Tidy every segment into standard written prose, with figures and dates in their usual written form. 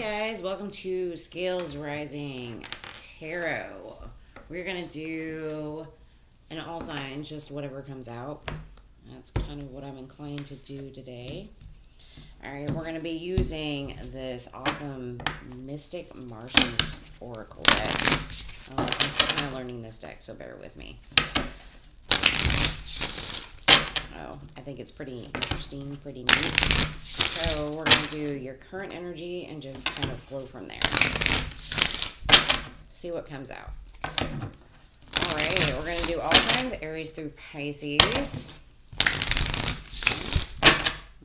guys, welcome to Scales Rising Tarot. We're going to do an all signs, just whatever comes out. That's kind of what I'm inclined to do today. Alright, we're going to be using this awesome Mystic Martians Oracle deck. I'm still kind of learning this deck, so bear with me. Oh, I think it's pretty interesting, pretty neat. So we're going to do your current energy and just kind of flow from there. See what comes out. Alright, we're going to do all signs, Aries through Pisces.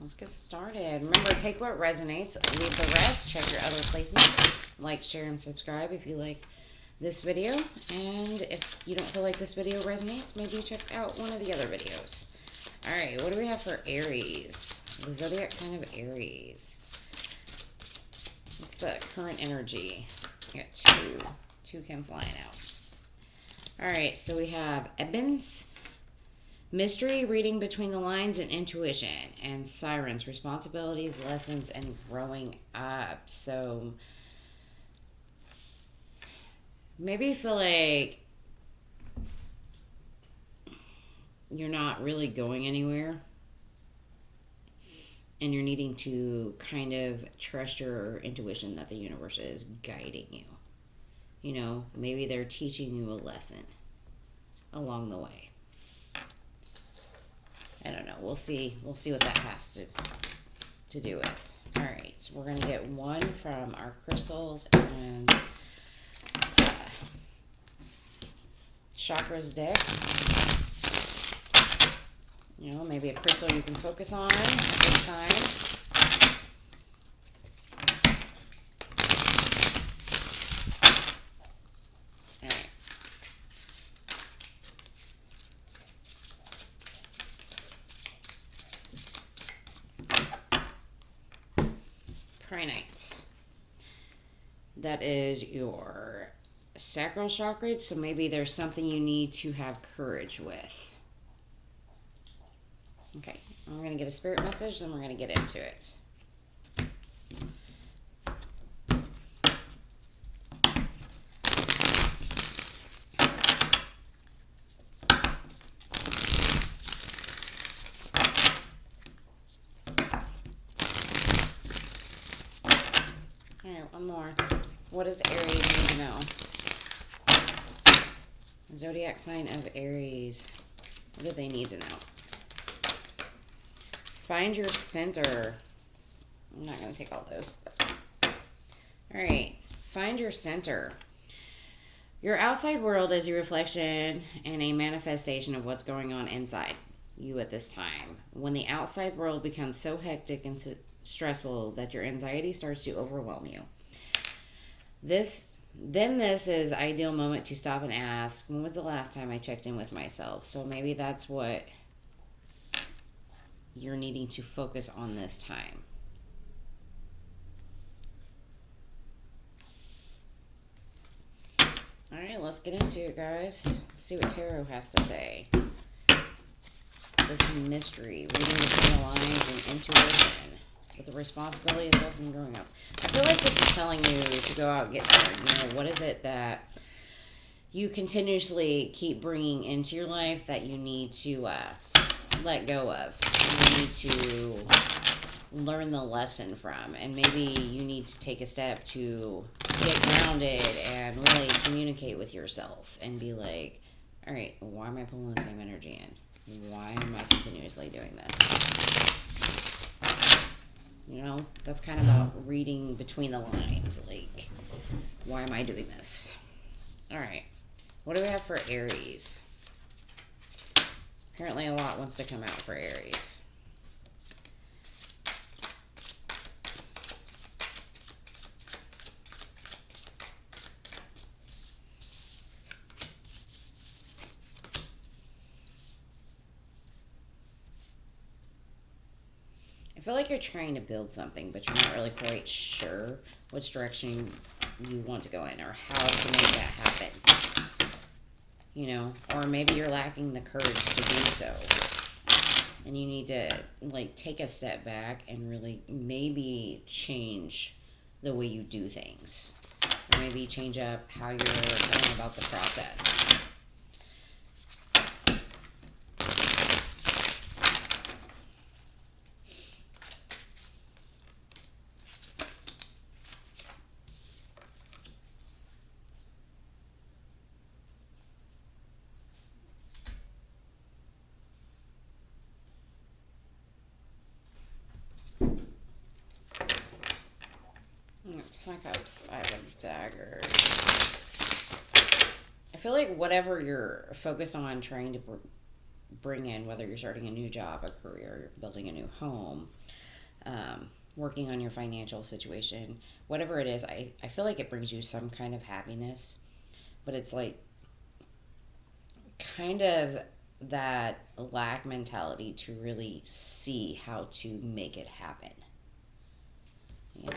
Let's get started. Remember, take what resonates, leave the rest, check your other placements. Like, share, and subscribe if you like this video. And if you don't feel like this video resonates, maybe check out one of the other videos. Alright, what do we have for Aries? The zodiac sign of Aries. What's the current energy? We got two come flying out. Alright, so we have Ebbins, mystery, reading between the lines, and intuition, and Sirens, responsibilities, lessons, and growing up. So maybe you feel like you're not really going anywhere and you're needing to kind of trust your intuition that the universe is guiding you. You know, maybe they're teaching you a lesson along the way. I don't know. We'll see what that has to do with. All right, so we're going to get one from our crystals and chakras deck. You know, maybe a crystal you can focus on at this time. All right. Pranite. That is your sacral chakra, so maybe there's something you need to have courage with. Okay, I'm going to get a spirit message, then we're going to get into it. Alright, one more. What does Aries need to know? Zodiac sign of Aries. What do they need to know? Find your center. I'm not going to take all those. Alright. Find your center. Your outside world is your reflection and a manifestation of what's going on inside you at this time. When the outside world becomes so hectic and stressful that your anxiety starts to overwhelm you. This is ideal moment to stop and ask, when was the last time I checked in with myself? So maybe that's what you're needing to focus on this time. Alright, let's get into it, guys. Let's see what Tarot has to say. This mystery, reading between the lines, and intuition, with the responsibility of lesson growing up. I feel like this is telling you to go out and get started. You know, what is it that you continuously keep bringing into your life that you need to let go of? You need to learn the lesson from, and maybe you need to take a step to get grounded and really communicate with yourself and be like, all right, why am I pulling the same energy in? Why am I continuously doing this? You know, that's kind of about reading between the lines. Like, why am I doing this? All right, what do we have for Aries? Apparently a lot wants to come out for Aries. I feel like you're trying to build something, but you're not really quite sure which direction you want to go in or how to make that happen. You know, or maybe you're lacking the courage to do so. And you need to, like, take a step back and really maybe change the way you do things. Or maybe change up how you're going about the process. Ten of Cups, Five of Daggers. I feel like whatever you're focused on trying to bring in, whether you're starting a new job, a career, building a new home, working on your financial situation, whatever it is, I feel like it brings you some kind of happiness. But it's like kind of that lack mentality to really see how to make it happen. Yeah.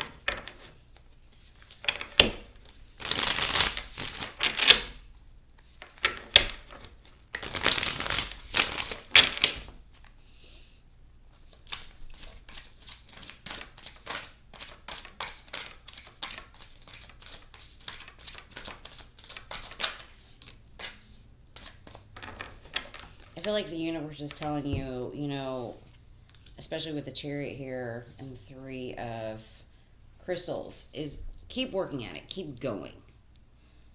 I feel like the universe is telling you, you know, especially with the Chariot here and the Three of Crystals, is keep working at it. Keep going.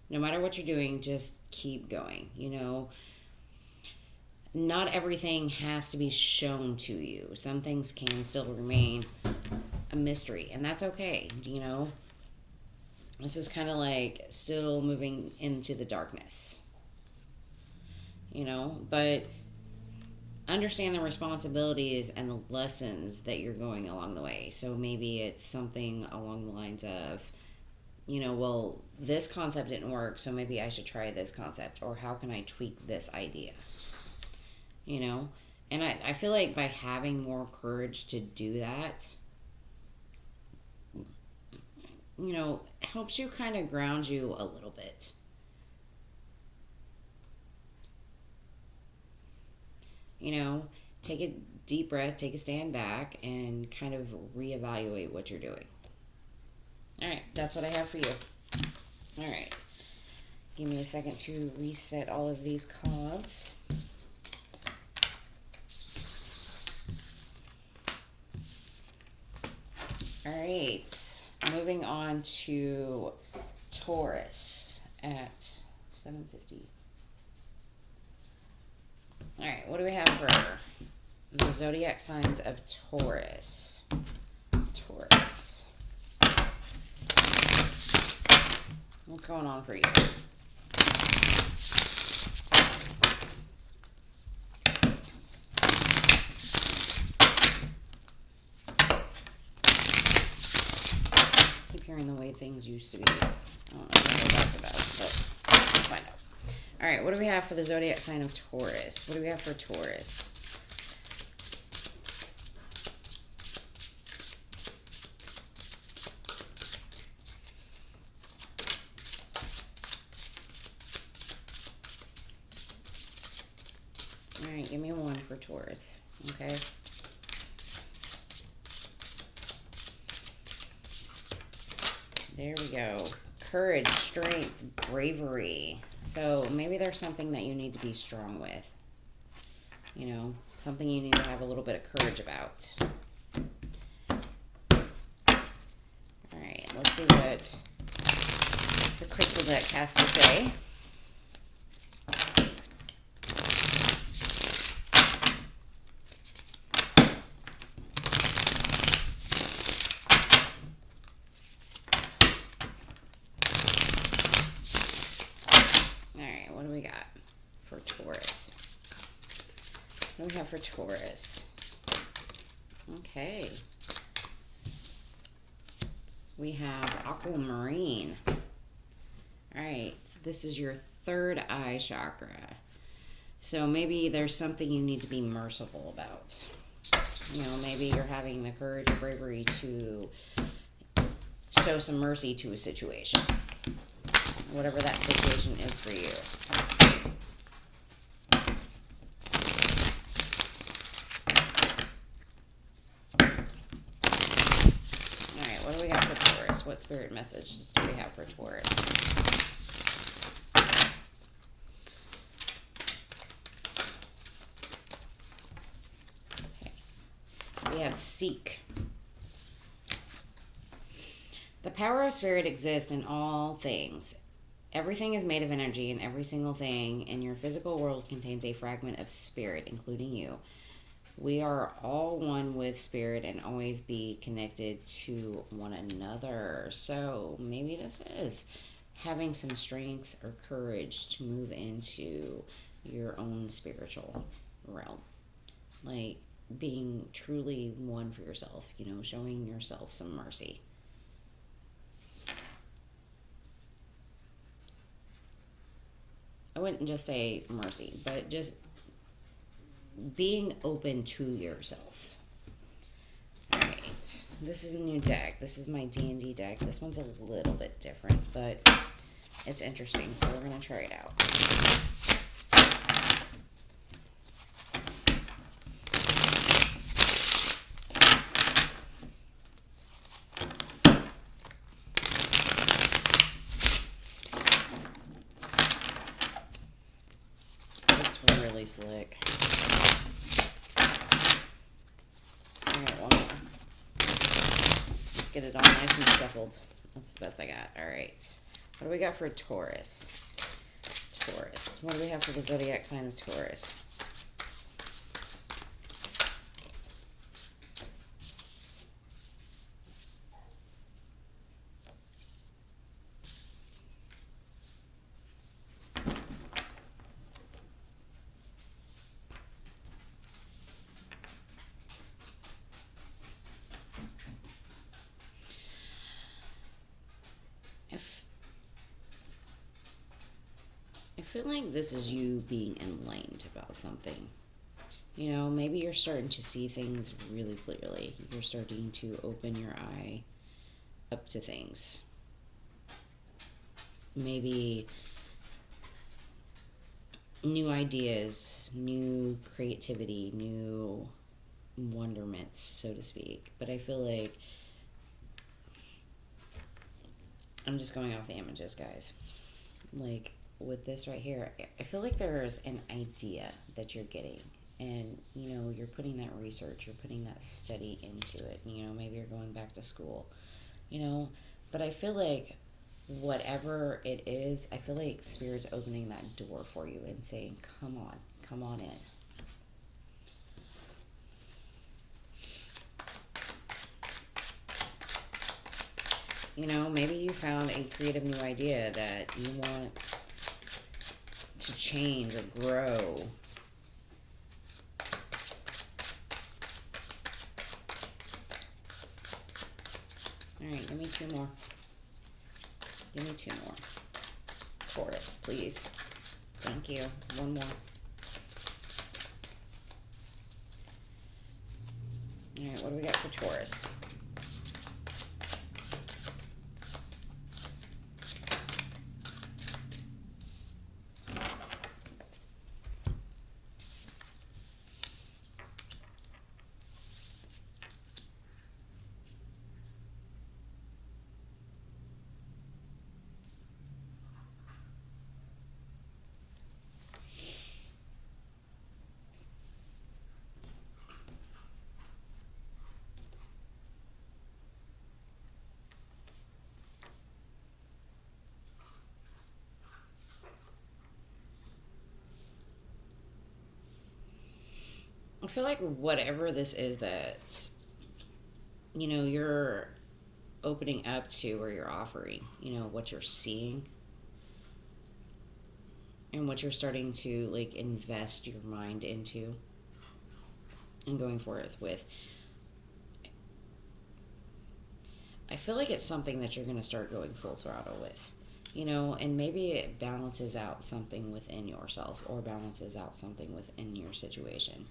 No matter what you're doing, just keep going. You know, not everything has to be shown to you. Some things can still remain a mystery, and that's okay. You know, this is kind of like still moving into the darkness. You know, but understand the responsibilities and the lessons that you're going along the way. So maybe it's something along the lines of, you know, well, this concept didn't work, so maybe I should try this concept, or how can I tweak this idea? You know, and I feel like by having more courage to do that, you know, helps you kind of ground you a little bit. You know, take a deep breath, take a stand back, and kind of reevaluate what you're doing. All right, that's what I have for you. All right. Give me a second to reset all of these cards. All right. Moving on to Taurus at 7:50. All right, what do we have for the zodiac signs of Taurus? Taurus. What's going on for you? Keep hearing the way things used to be. I don't know what that's about, but we'll find out. All right, what do we have for the zodiac sign of Taurus? What do we have for Taurus? All right, give me one for Taurus, okay? There we go. Courage, strength, bravery. So maybe there's something that you need to be strong with. You know, something you need to have a little bit of courage about. All right, let's see what the crystal deck has to say. What do we got for Taurus? What do we have for Taurus? Okay. We have aquamarine. All right, so this is your third eye chakra. So maybe there's something you need to be merciful about. You know, maybe you're having the courage or bravery to show some mercy to a situation. Whatever that situation is for you. All right, what do we got for Taurus? What spirit messages do we have for Taurus? Okay. We have seek. The power of spirit exists in all things. Everything is made of energy, and every single thing in your physical world contains a fragment of spirit, including you. We are all one with spirit and always be connected to one another. So maybe this is having some strength or courage to move into your own spiritual realm. Like being truly one for yourself, you know, showing yourself some mercy. I wouldn't just say mercy, but just being open to yourself. Alright, this is a new deck. This is my D&D deck. This one's a little bit different, but it's interesting, so we're going to try it out. Really slick. Alright, one more. Get it all nice and shuffled. That's the best I got. Alright. What do we got for Taurus? Taurus. What do we have for the zodiac sign of Taurus? I feel like this is you being enlightened about something. You know, maybe you're starting to see things really clearly. You're starting to open your eye up to things. Maybe new ideas, new creativity, new wonderments, so to speak. But I feel like I'm just going off the images, guys. Like with this right here, I feel like there's an idea that you're getting, and you know, you're putting that research, you're putting that study into it. You know, maybe you're going back to school, you know, but I feel like whatever it is, I feel like Spirit's opening that door for you and saying, come on in. You know, maybe you found a creative new idea that you want to change or grow. Alright, give me two more. Give me two more. Taurus, please. Thank you. One more. Alright, what do we got for Taurus? I feel like whatever this is that, you know, you're opening up to or you're offering, you know, what you're seeing and what you're starting to like invest your mind into and going forth with. I feel like it's something that you're going to start going full throttle with, you know, and maybe it balances out something within yourself or balances out something within your situation,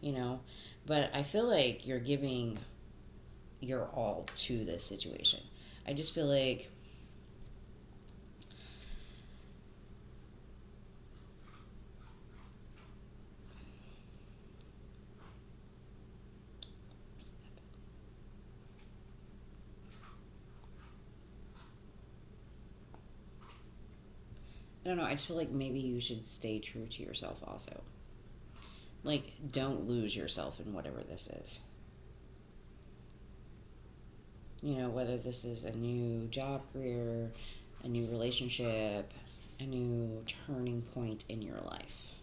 you know, but I feel like you're giving your all to this situation. I just feel like don't know. I just feel like maybe you should stay true to yourself also. Like, don't lose yourself in whatever this is. You know, whether this is a new job, career, a new relationship, a new turning point in your life.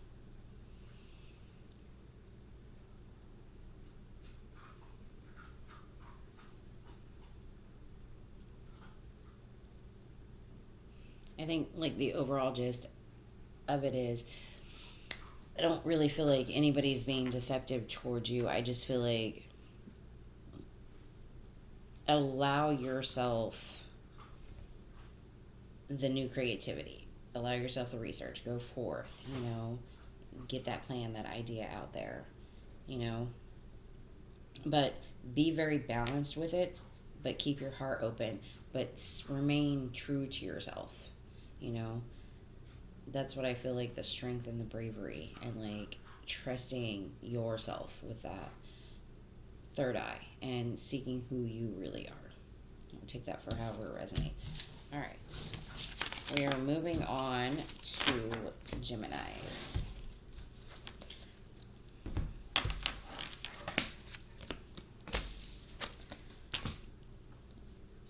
I think, like, the overall gist of it is, I don't really feel like anybody's being deceptive towards you. I just feel like allow yourself the new creativity. Allow yourself the research. Go forth, you know. Get that plan, that idea out there, you know. But be very balanced with it, but keep your heart open. But remain true to yourself, you know. That's what I feel like, the strength and the bravery, and like trusting yourself with that third eye and seeking who you really are. I'll take that for however it resonates. All right. We are moving on to Geminis.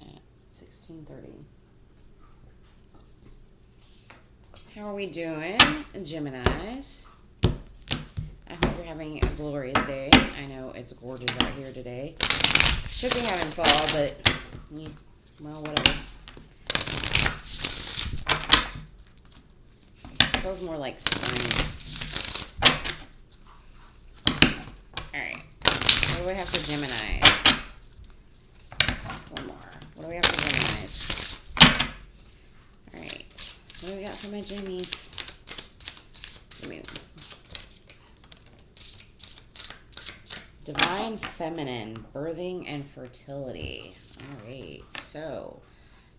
At 16:30. How are we doing, Geminis? I hope you're having a glorious day. I know it's gorgeous out here today. Should be having fall, but, well, whatever. Feels more like spring. Alright. What do we have for Geminis? One more. What do we have for Geminis? Alright. What do we got for my Gemmies? Divine Feminine, birthing and fertility. All right. So,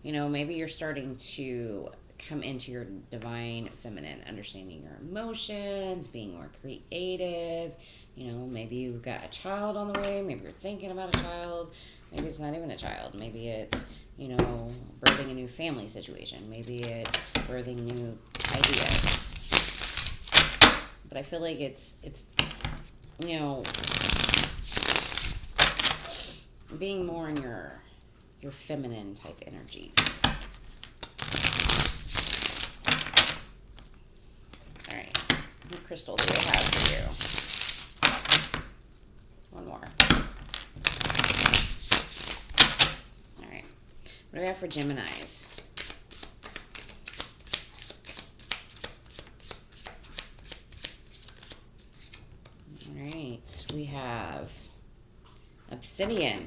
you know, maybe you're starting to come into your divine feminine, understanding your emotions, being more creative. You know, maybe you've got a child on the way. Maybe you're thinking about a child. Maybe it's not even a child. Maybe it's, you know, birthing a new family situation. Maybe it's birthing new ideas. But I feel like it's you know, being more in your feminine type energies. All right. What crystal do I have for you? One more. All right. What do we have for Geminis? All right. We have Obsidian.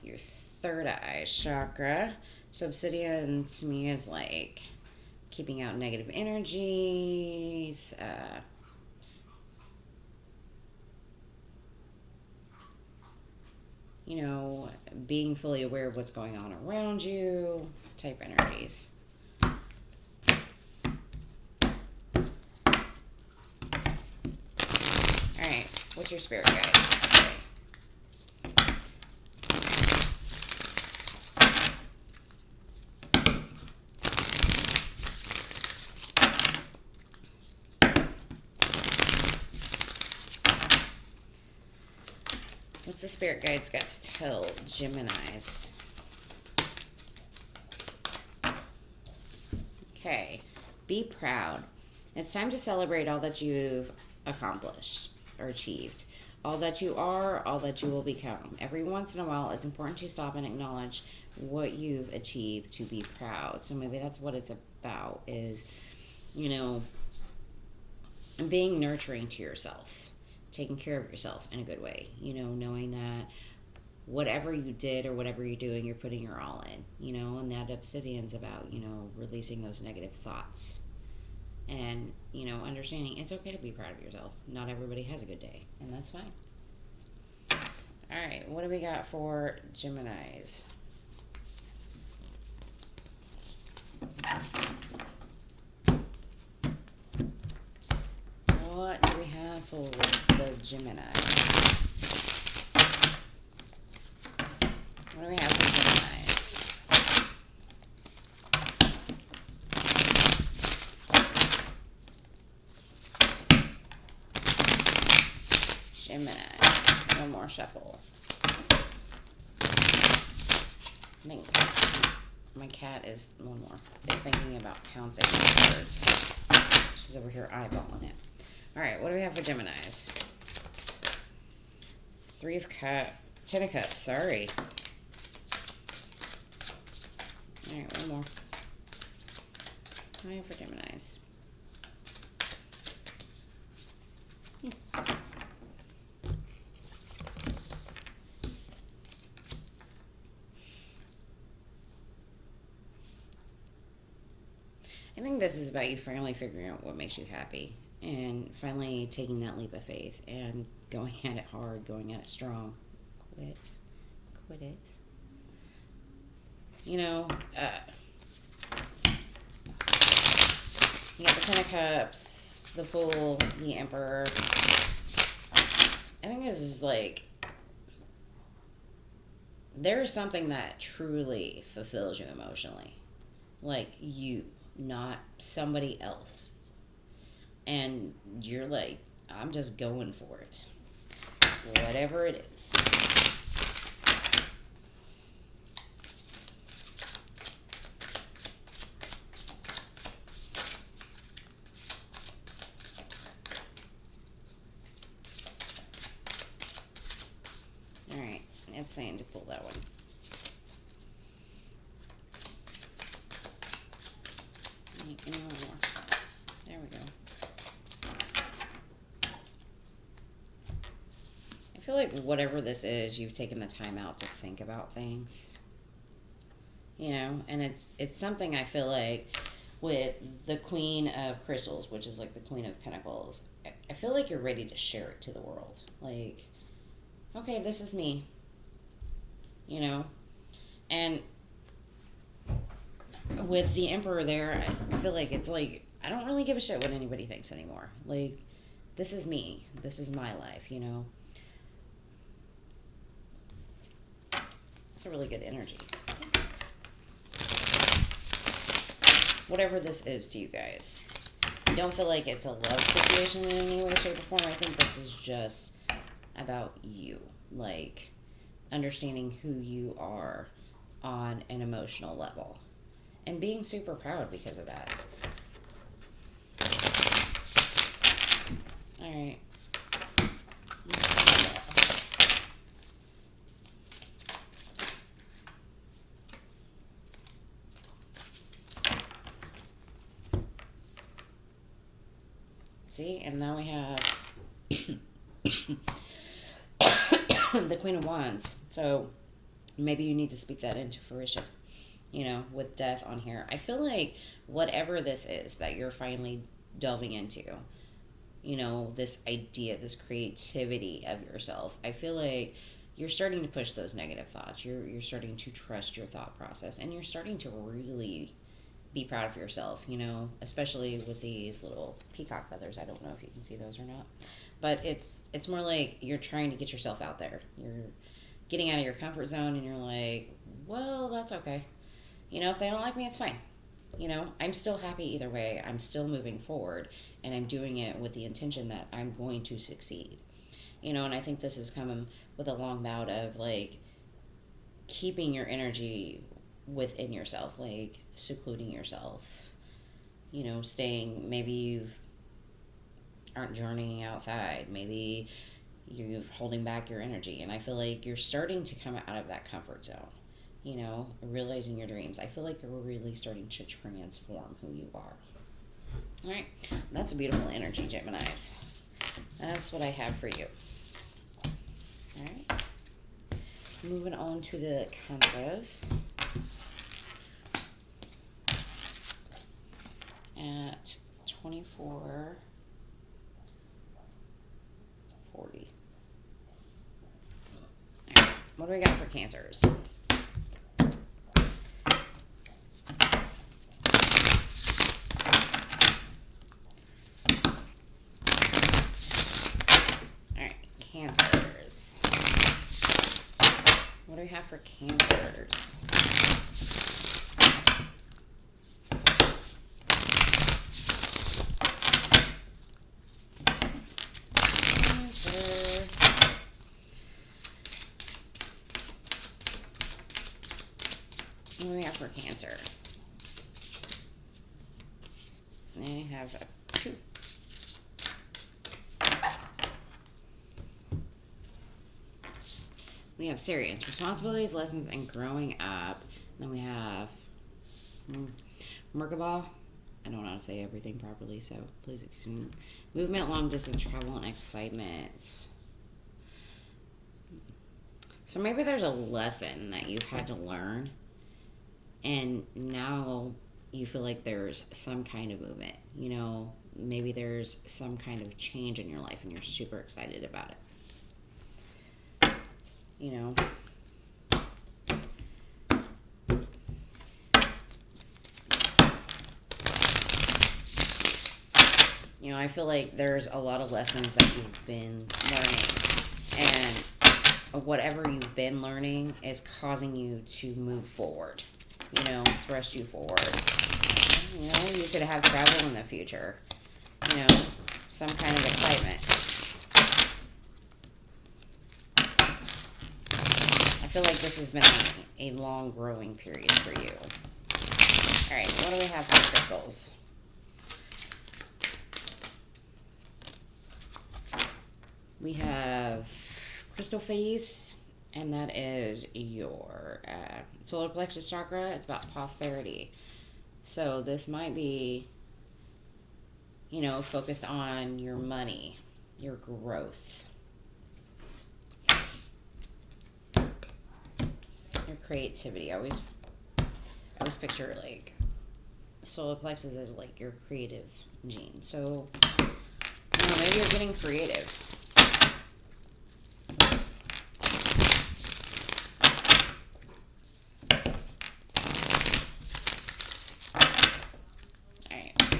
Your third eye chakra. So Obsidian to me is like keeping out negative energies, you know, being fully aware of what's going on around you type energies. All right, what's your spirit guides say? What's the spirit guides got to tell Geminis? Okay, be proud. It's time to celebrate all that you've accomplished or achieved. All that you are, all that you will become. Every once in a while, it's important to stop and acknowledge what you've achieved, to be proud. So maybe that's what it's about, is, you know, being nurturing to yourself. Taking care of yourself in a good way, you know, knowing that whatever you did or whatever you're doing, you're putting your all in, you know, and that Obsidian's about, you know, releasing those negative thoughts and, you know, understanding it's okay to be proud of yourself. Not everybody has a good day, and that's fine. All right, what do we got for Geminis? What do we have for the Gemini? What do we have for Geminis? I think my cat is, one more, is thinking about pouncing on the birds. She's over here eyeballing it. Alright, what do we have for Geminis? 10 of Cups, sorry. Alright, one more. What do we have for Geminis? I think this is about you finally figuring out what makes you happy and finally taking that leap of faith and going at it hard, going at it strong. Quit it. You know, you got the 10 of Cups, the Fool, the Emperor. I think this is like, there's something that truly fulfills you emotionally. Like you, not somebody else. And you're like, I'm just going for it. Whatever it is. Alright, it's saying to pull that one. Any more. There we go. I feel like whatever this is, you've taken the time out to think about things. You know, and it's something I feel like with the Queen of Crystals, which is like the Queen of Pentacles, I feel like you're ready to share it to the world. Like, okay, this is me. You know? And with the Emperor there, I feel like it's like, I don't really give a shit what anybody thinks anymore. Like, this is me. This is my life, you know? It's a really good energy. Whatever this is to you guys. I don't feel like it's a love situation in any way, shape, or form. I think this is just about you. Like, understanding who you are on an emotional level. And being super proud because of that. Alright. See, and now we have the Queen of Wands. So maybe you need to speak that into fruition, you know, with death on here. I feel like whatever this is that you're finally delving into, you know, this idea, this creativity of yourself, I feel like you're starting to push those negative thoughts. You're starting to trust your thought process, and you're starting to really be proud of yourself, you know, especially with these little peacock feathers. I don't know if you can see those or not, but it's more like you're trying to get yourself out there. You're getting out of your comfort zone, and you're like, well, that's okay. You know, if they don't like me, it's fine. You know, I'm still happy either way. I'm still moving forward, and I'm doing it with the intention that I'm going to succeed. You know, and I think this is coming with a long bout of, like, keeping your energy within yourself, like secluding yourself, you know, staying, maybe you aren't journeying outside, maybe you're holding back your energy, and I feel like you're starting to come out of that comfort zone, you know, realizing your dreams. I feel like you're really starting to transform who you are. All right, that's a beautiful energy, Geminis. That's what I have for you. All right, moving on to the Cancers. At 24:40. Right. What do we got for Cancers? Alright, Cancers. What do we have for Cancers? What do we have for Cancer? They have a 2. We have Syrians, responsibilities, lessons, and growing up. Then we have Merkabah. I don't know how to say everything properly, so please excuse me. Movement, long distance travel, and excitement. So maybe there's a lesson that you've had to learn, and now you feel like there's some kind of movement. You know, maybe there's some kind of change in your life, and you're super excited about it. You know, I feel like there's a lot of lessons that you've been learning, and whatever you've been learning is causing you to move forward, thrust you forward. You could have travel in the future, some kind of excitement. I feel like this has been a long growing period for you. All right, what do we have for crystals? We have Crystal Face, and that is your solar plexus chakra. It's about prosperity. So this might be, focused on your money, your growth, your creativity. I always picture like solar plexus as like your creative gene. So maybe you're getting creative.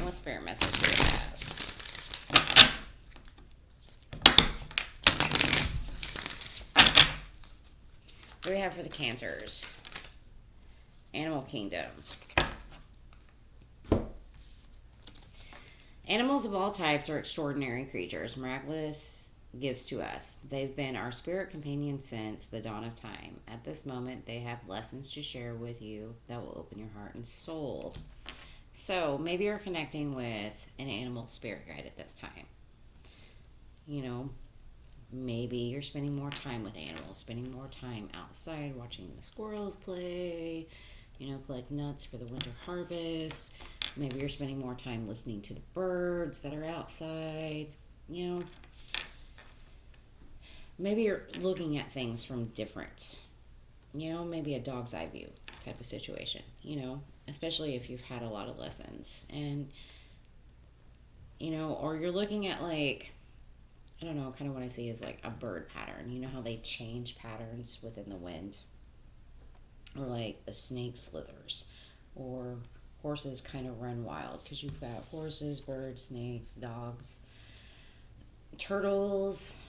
What spirit message do we have? What do we have for the Cancers? Animal Kingdom. Animals of all types are extraordinary creatures, miraculous gifts to us. They've been our spirit companions since the dawn of time. At this moment, they have lessons to share with you that will open your heart and soul. So maybe you're connecting with an animal spirit guide at this time. Maybe you're spending more time with animals, spending more time outside watching the squirrels play, collect nuts for the winter harvest. Maybe you're spending more time listening to the birds that are outside. Maybe you're looking at things from different, maybe a dog's eye view type of situation, especially if you've had a lot of lessons. And, or you're looking at like, I don't know, kind of what I see is like a bird pattern. You know how they change patterns within the wind? Or like a snake slithers. Or horses kind of run wild. Because you've got horses, birds, snakes, dogs, turtles.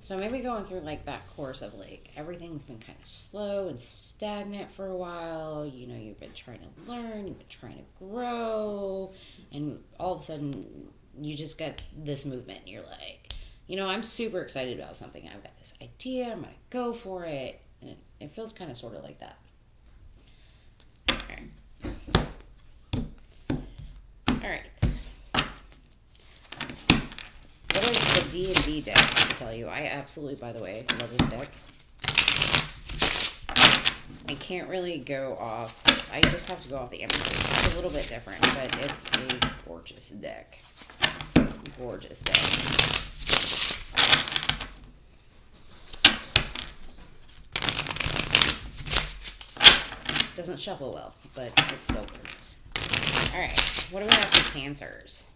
So maybe going through like that course of like everything's been kind of slow and stagnant for a while. You've been trying to learn, you've been trying to grow, and all of a sudden you just get this movement. You're like, I'm super excited about something. I've got this idea, I'm going to go for it. And it feels kind of sort of like that. Okay. All right. What does the D&D deck have to tell you? I absolutely, by the way, love this deck. I can't really go off. I just have to go off the images. It's a little bit different, but it's a gorgeous deck. Gorgeous deck. Doesn't shuffle well, but it's still gorgeous. All right, what do we have for Cancers?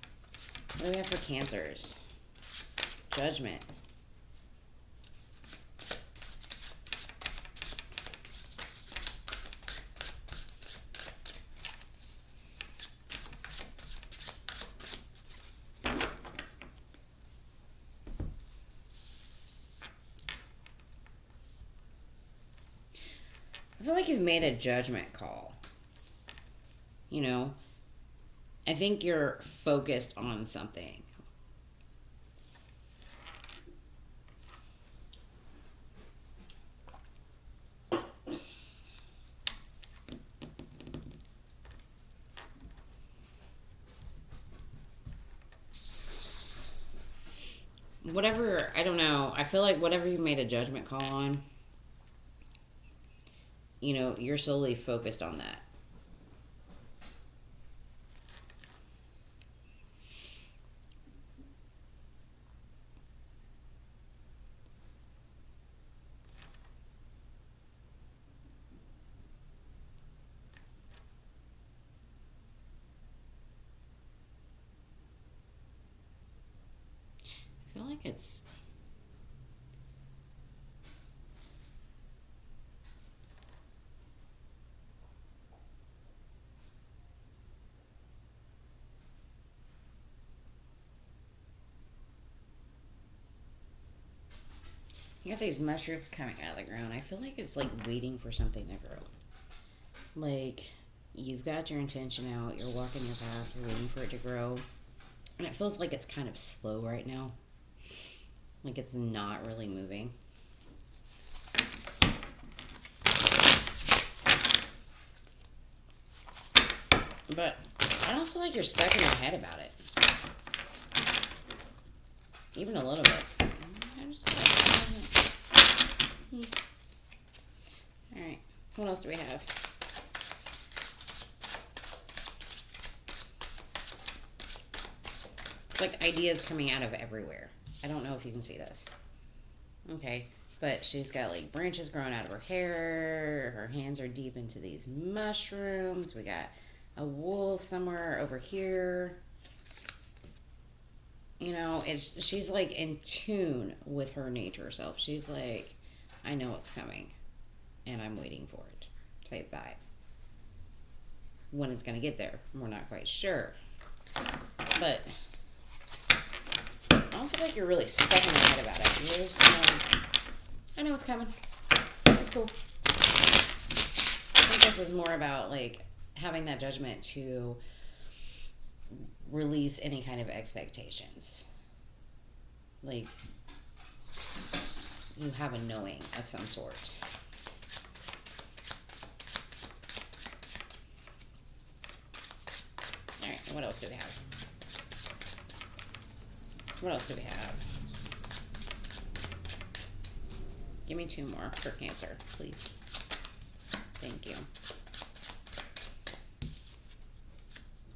What do we have for Cancers? Judgment. I feel like you've made a judgment call. I think you're focused on something. whatever, I don't know. I feel like whatever you made a judgment call on, you know, you're solely focused on that. I feel like it's... You got these mushrooms coming out of the ground. I feel like it's like waiting for something to grow. Like, you've got your intention out, you're walking your path, you're waiting for it to grow. And it feels like it's kind of slow right now. Like it's not really moving. But I don't feel like you're stuck in your head about it. Even a little bit. Alright, what else do we have? It's like ideas coming out of everywhere. I don't know if you can see this. Okay, but she's got like branches growing out of her hair. Her hands are deep into these mushrooms. We got a wolf somewhere over here. You know, she's like in tune with her nature self. She's like, I know what's coming, and I'm waiting for it, type vibe. When it's going to get there, we're not quite sure. But I don't feel like you're really stuck in your head about it. You're just, I know what's coming. It's cool. I think this is more about like having that judgment to release any kind of expectations. Like, you have a knowing of some sort. Alright, what else do we have? What else do we have? Give me 2 more for Cancer, please. Thank you.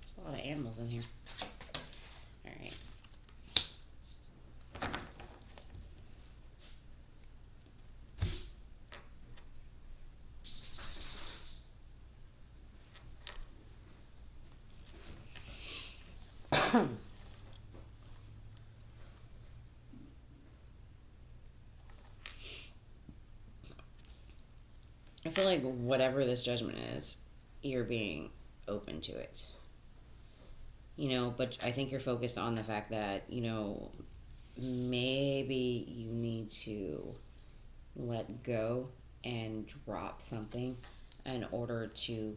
There's a lot of animals in here. Alright. I feel like whatever this judgment is, you're being open to it. You know, but I think you're focused on the fact that, you know, maybe you need to let go and drop something in order to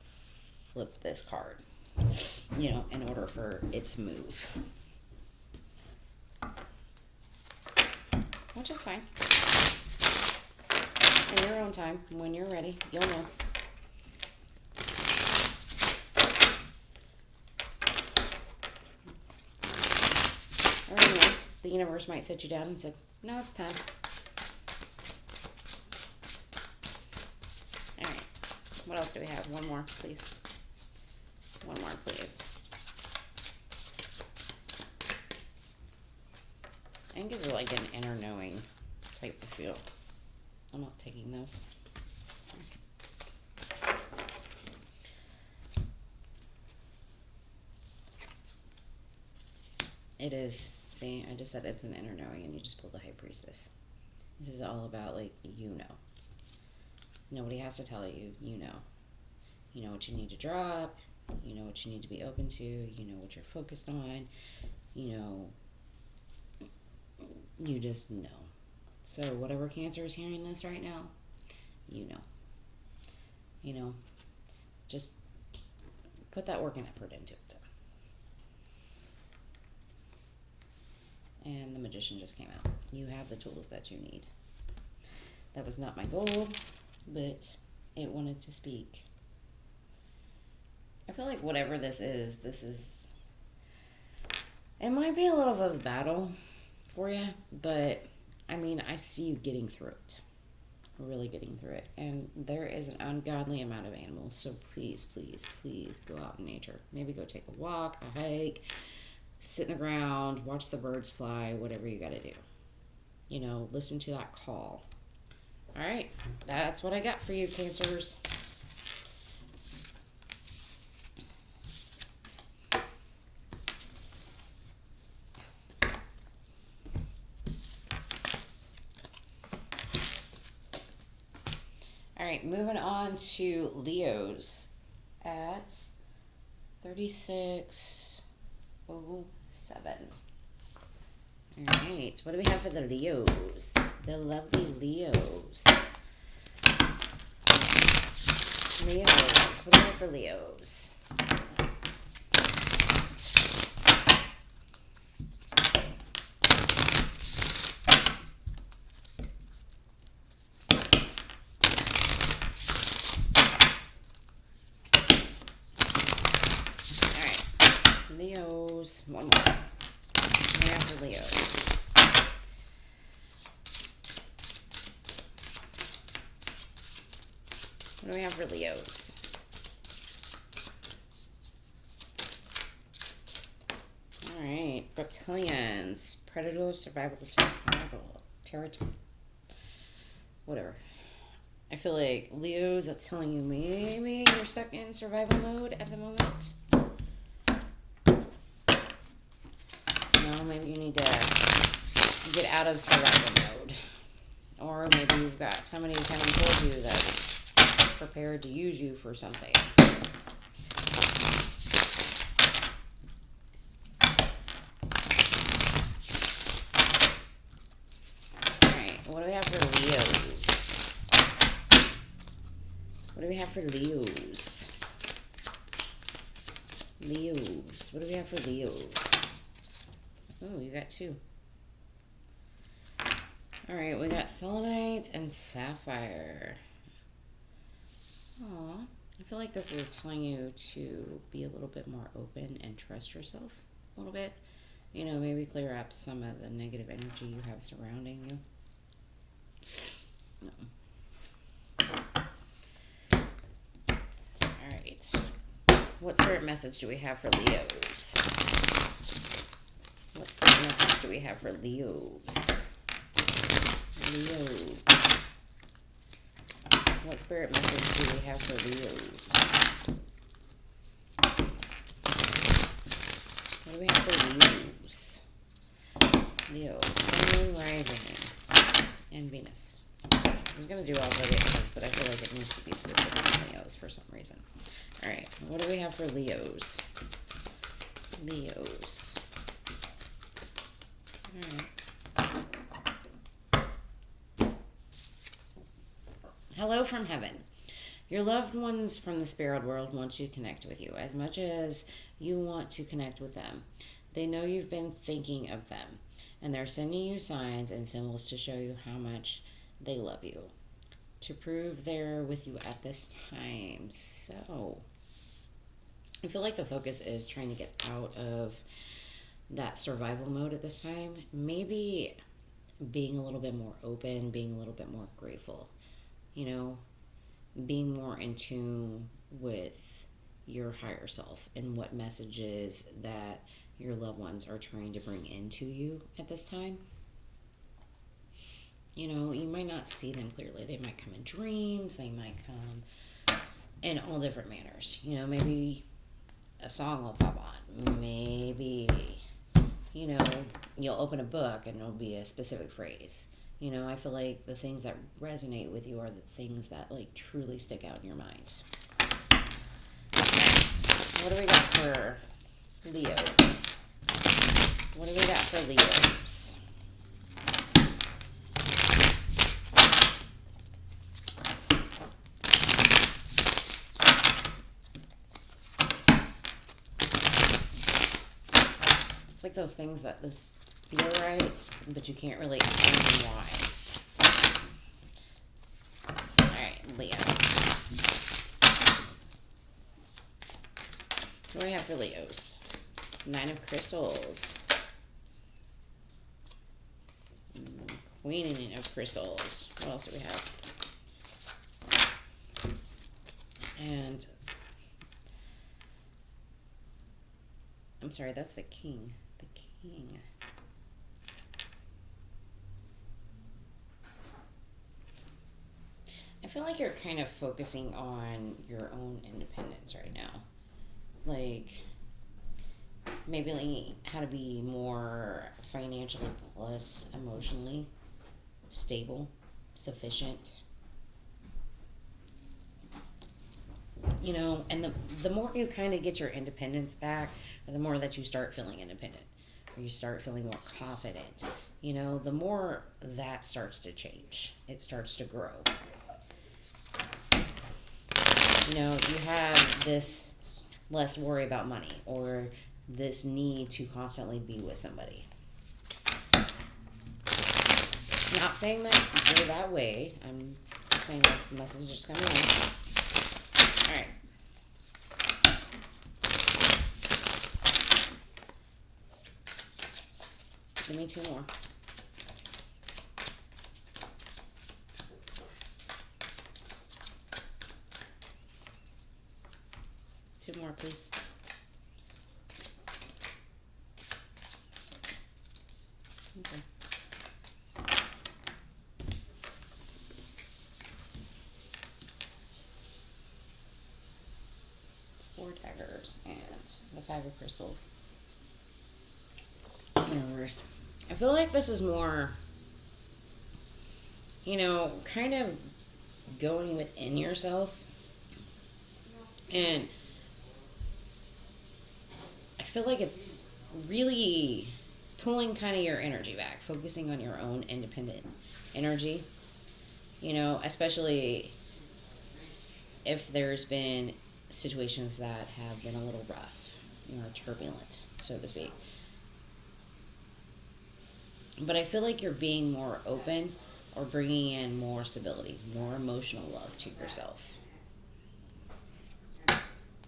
flip this card. You know, in order for it to move. Which is fine. In your own time, when you're ready, you'll know. Or anyway, the universe might sit you down and say, no, it's time. Alright. What else do we have? One more, please. One more, please. I think this is like an inner knowing type of feel. I'm not taking those. It is. See, I just said it's an inner knowing, and you just pulled the High Priestess. This is all about, like, you know. Nobody has to tell you, you know. You know what you need to drop. You know what you need to be open to. You know what you're focused on. You know. You just know. So whatever Cancer is hearing this right now, you know. You know, just put that work and effort into it. And the Magician just came out. You have the tools that you need. That was not my goal, but it wanted to speak. I feel like whatever this is, it might be a little bit of a battle for you, but I mean, I see you getting through it. Really getting through it. And there is an ungodly amount of animals, so please, please, please go out in nature. Maybe go take a walk, a hike, sit in the ground, watch the birds fly, whatever you got to do. You know, listen to that call. All right, that's what I got for you, Cancers. All right, moving on to Leos at 36:07. All right, what do we have for the Leos? The lovely Leos. Leos, what do we have for Leos? Leos, one more. We have for Leos. What do we have for Leos? All right, reptilians, predator, survival, territory, whatever. I feel like Leos, that's telling you maybe you're stuck in survival mode at the moment. Maybe you need to get out of survival mode. Or maybe you've got somebody coming towards you that's prepared to use you for something. Alright, what do we have for Leos? What do we have for Leos? Leos, what do we have for Leos? Oh, you got two. All right, we got selenite and sapphire. Aw, I feel like this is telling you to be a little bit more open and trust yourself a little bit. You know, maybe clear up some of the negative energy you have surrounding you. All right. What spirit message do we have for Leos? What spirit message do we have for Leos? Leos. What spirit message do we have for Leos? What do we have for Leos? Leo, Sun, Moon, Rising, and Venus. I was going to do all the Leos, but I feel like it needs to be specific to Leos for some reason. Alright, what do we have for Leos? Leos. Alright. Hello from heaven. Your loved ones from the spirit world want to connect with you as much as you want to connect with them. They know you've been thinking of them, and they're sending you signs and symbols to show you how much they love you, to prove they're with you at this time. So, I feel like the focus is trying to get out of that survival mode at this time. Maybe being a little bit more open, being a little bit more grateful. You know, being more in tune with your higher self and what messages that your loved ones are trying to bring into you at this time. You know, you might not see them clearly. They might come in dreams. They might come in all different manners. You know, maybe a song will pop on. Maybe, you know, you'll open a book and there'll be a specific phrase. You know, I feel like the things that resonate with you are the things that, like, truly stick out in your mind. What do we got for Leos? What do we got for Leos? It's like those things that this feel right, but you can't really explain why. Alright, Leo. What do we have for Leos? 9 of Crystals. Queen of Crystals. What else do we have? And I'm sorry, that's the King. The King. I feel like you're kind of focusing on your own independence right now. Like, maybe like how to be more financially plus emotionally stable, sufficient. You know, and the more you kind of get your independence back, or the more that you start feeling independent, or you start feeling more confident, you know, the more that starts to change. It starts to grow. You know, you have this less worry about money, or this need to constantly be with somebody. Not saying that you're that way. I'm just saying that's the message that's coming in. Alright. Give me 2 more. Two more, please. Okay. 4 daggers and the 5 of crystals. Universe. I feel like this is more, you know, kind of going within yourself. And I feel like it's really pulling kind of your energy back, focusing on your own independent energy. You know, especially if there's been situations that have been a little rough, you know, turbulent, so to speak. But I feel like you're being more open, or bringing in more stability, more emotional love to yourself.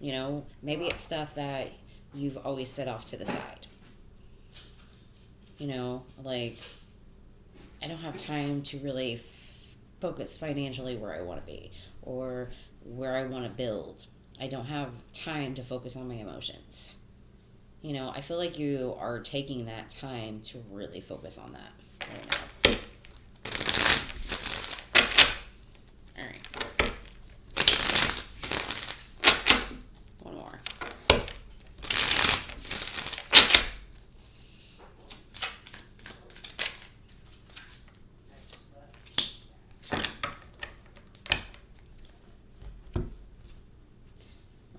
You know, maybe it's stuff that you've always set off to the side. You know, like, I don't have time to really focus financially where I want to be, or where I want to build. I don't have time to focus on my emotions. You know, I feel like you are taking that time to really focus on that right now. All right. One more.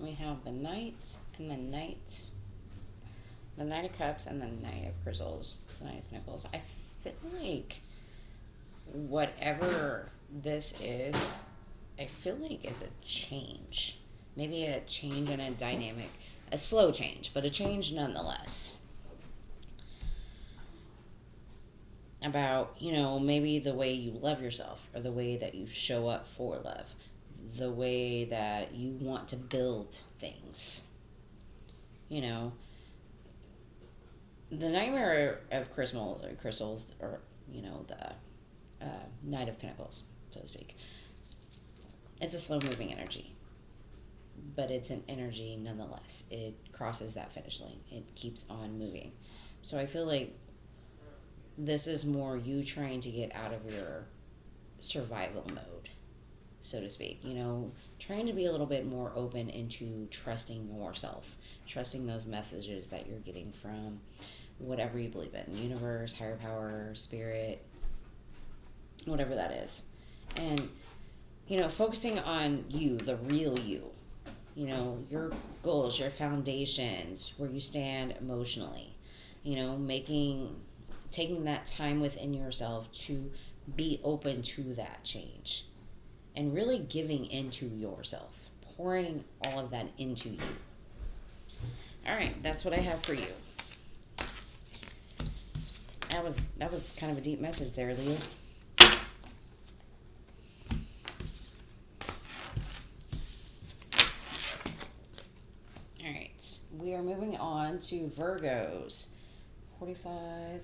We have the Knight and the Knight. The Knight of Cups and the Knight of Crystals. The Knight of Pentacles. I feel like whatever this is, I feel like it's a change. Maybe a change in a dynamic. A slow change, but a change nonetheless. About, you know, maybe the way you love yourself, or the way that you show up for love. The way that you want to build things. You know, the Nightmare of Crystals, or, you know, the Knight of Pentacles, so to speak. It's a slow-moving energy, but it's an energy nonetheless. It crosses that finish line. It keeps on moving. So I feel like this is more you trying to get out of your survival mode, so to speak. You know, trying to be a little bit more open into trusting yourself, trusting those messages that you're getting from whatever you believe in, universe, higher power, spirit, whatever that is. And, you know, focusing on you, the real you, you know, your goals, your foundations, where you stand emotionally, you know, taking that time within yourself to be open to that change, and really giving into yourself, pouring all of that into you. All right, that's what I have for you. That was kind of a deep message there, Leo. All right, we are moving on to Virgos. 45,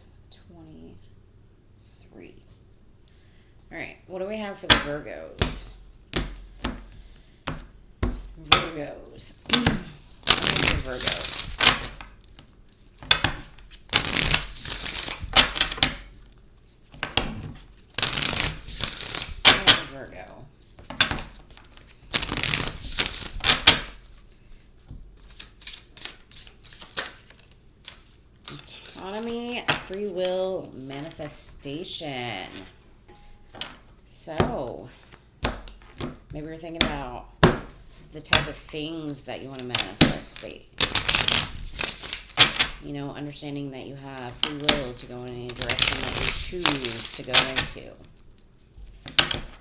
23. Alright, what do we have for the Virgos? Virgos. Virgo. Virgo. Autonomy, free will, manifestation. So, maybe you're thinking about the type of things that you want to manifest. You know, understanding that you have free will to go in any direction that you choose to go into.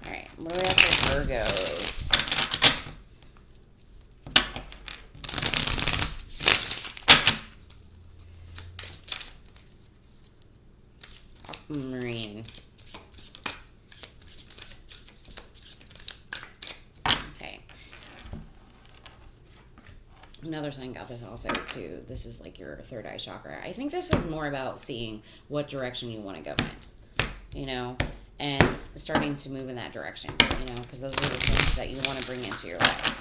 Alright, what do we have for Virgos? Aquamarine. Okay. Another sign got this also too. This is like your third eye chakra. I think this is more about seeing what direction you want to go in, you know, and starting to move in that direction, you know, because those are the things that you want to bring into your life.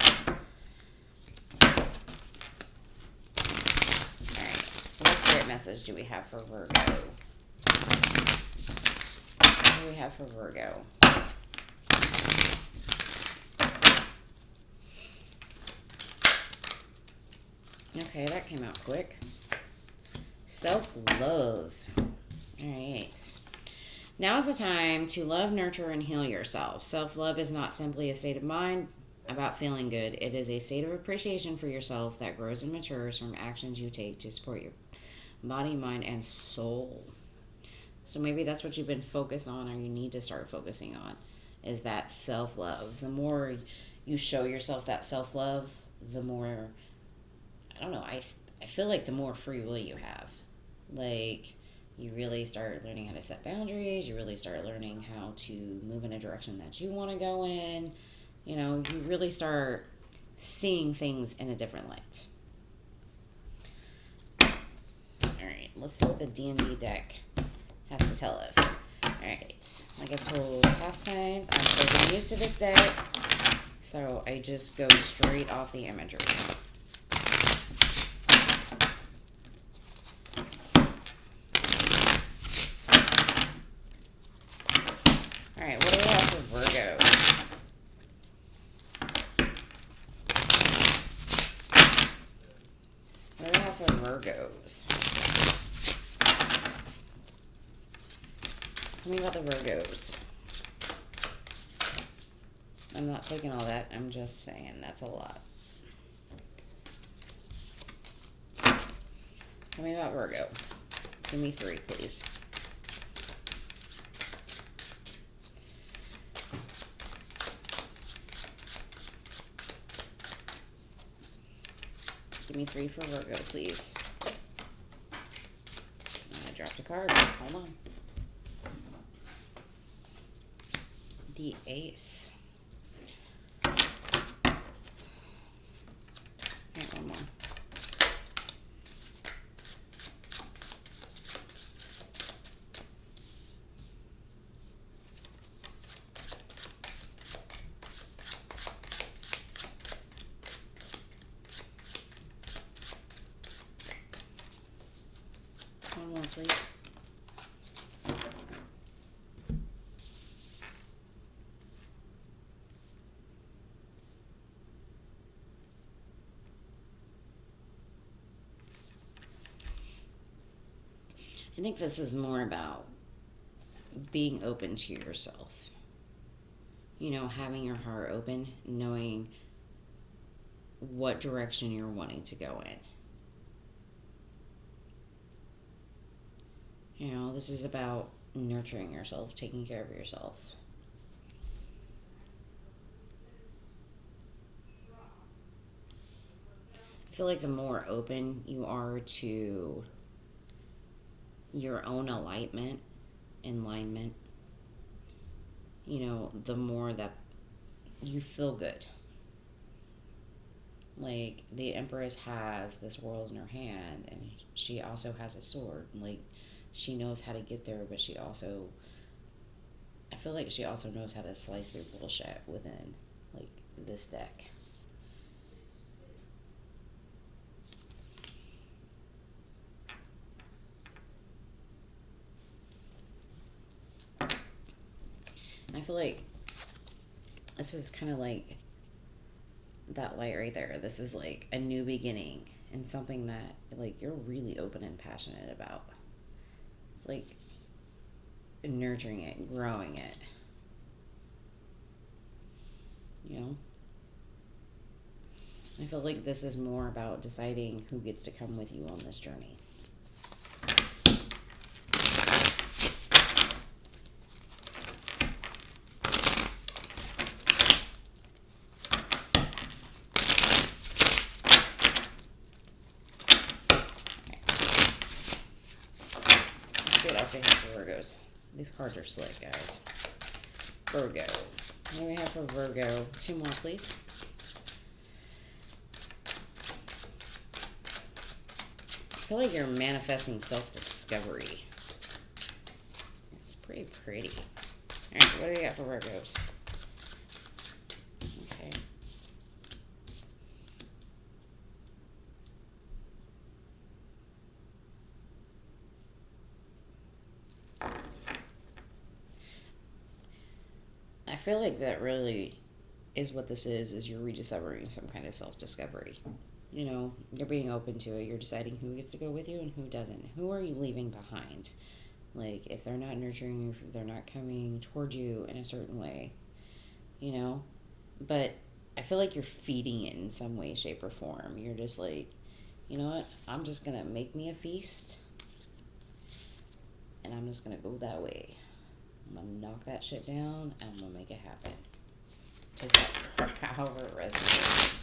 All right, what spirit message do we have for Virgo? What do we have for Virgo? Okay, that came out quick. Self-love. All right. Now is the time to love, nurture, and heal yourself. Self-love is not simply a state of mind about feeling good. It is a state of appreciation for yourself that grows and matures from actions you take to support your body, mind, and soul. So maybe that's what you've been focused on, or you need to start focusing on, is that self-love. The more you show yourself that self-love, the more, I don't know, I feel like the more free will you have. Like, you really start learning how to set boundaries. You really start learning how to move in a direction that you want to go in. You know, you really start seeing things in a different light. All right, let's see what the D&D deck has to tell us. All right, like I've told past times, I'm still getting used to this deck, so I just go straight off the imagery. All right, what do we have for Virgos? What do we have for Virgos? Tell me about the Virgos. I'm not taking all that. I'm just saying that's a lot. Tell me about Virgo. Give me 3, please. Give me 3 for Virgo, please. I dropped a card. Hold on. The Ace. All right, one more. One more, please. I think this is more about being open to yourself. You know, having your heart open, knowing what direction you're wanting to go in. You know, this is about nurturing yourself, taking care of yourself. I feel like the more open you are to your own alignment, you know, the more that you feel good. Like, the Empress has this world in her hand, and she also has a sword. Like, she knows how to get there, but she also, I feel like she also knows how to slice through bullshit within, like, this deck. And I feel like this is kind of like that light right there. This is like a new beginning and something that, like, you're really open and passionate about. It's like nurturing it, growing it. You know? I feel like this is more about deciding who gets to come with you on this journey. What else we have for Virgos? These cards are slick, guys. Virgo. What do we have for Virgo? 2 more, please. I feel like you're manifesting self-discovery. It's pretty pretty. Alright, what do we got for Virgos? Okay. I feel like that really is what this is you're rediscovering some kind of self-discovery. You know, you're being open to it. You're deciding who gets to go with you and who doesn't. Who are you leaving behind? Like, if they're not nurturing you, if they're not coming toward you in a certain way, you know? But I feel like you're feeding it in some way, shape, or form. You're just like, you know what? I'm just going to make me a feast. And I'm just going to go that way. I'm going to knock that shit down, and I'm going to make it happen. Take that for however it resonates.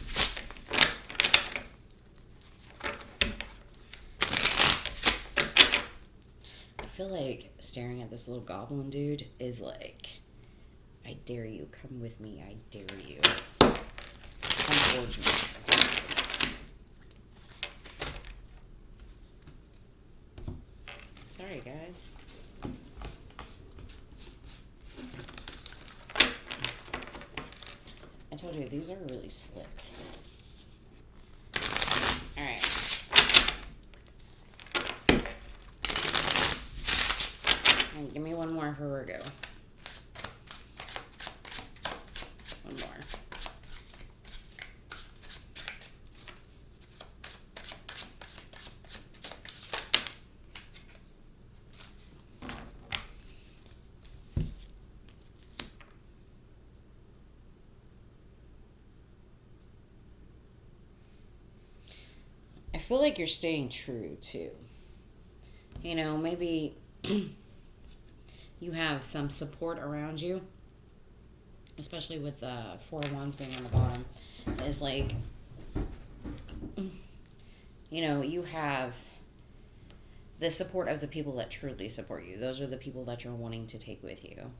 I feel like staring at this little goblin dude is like, I dare you. Come with me. I dare you. Come towards me. Sorry, guys. I told you, these are really slick. Alright. Give me one more for Virgo. One more. I feel like you're staying true, too. You know, maybe you have some support around you, especially with 4 of Wands being on the bottom, is like, you know, you have the support of the people that truly support you. Those are the people that you're wanting to take with you.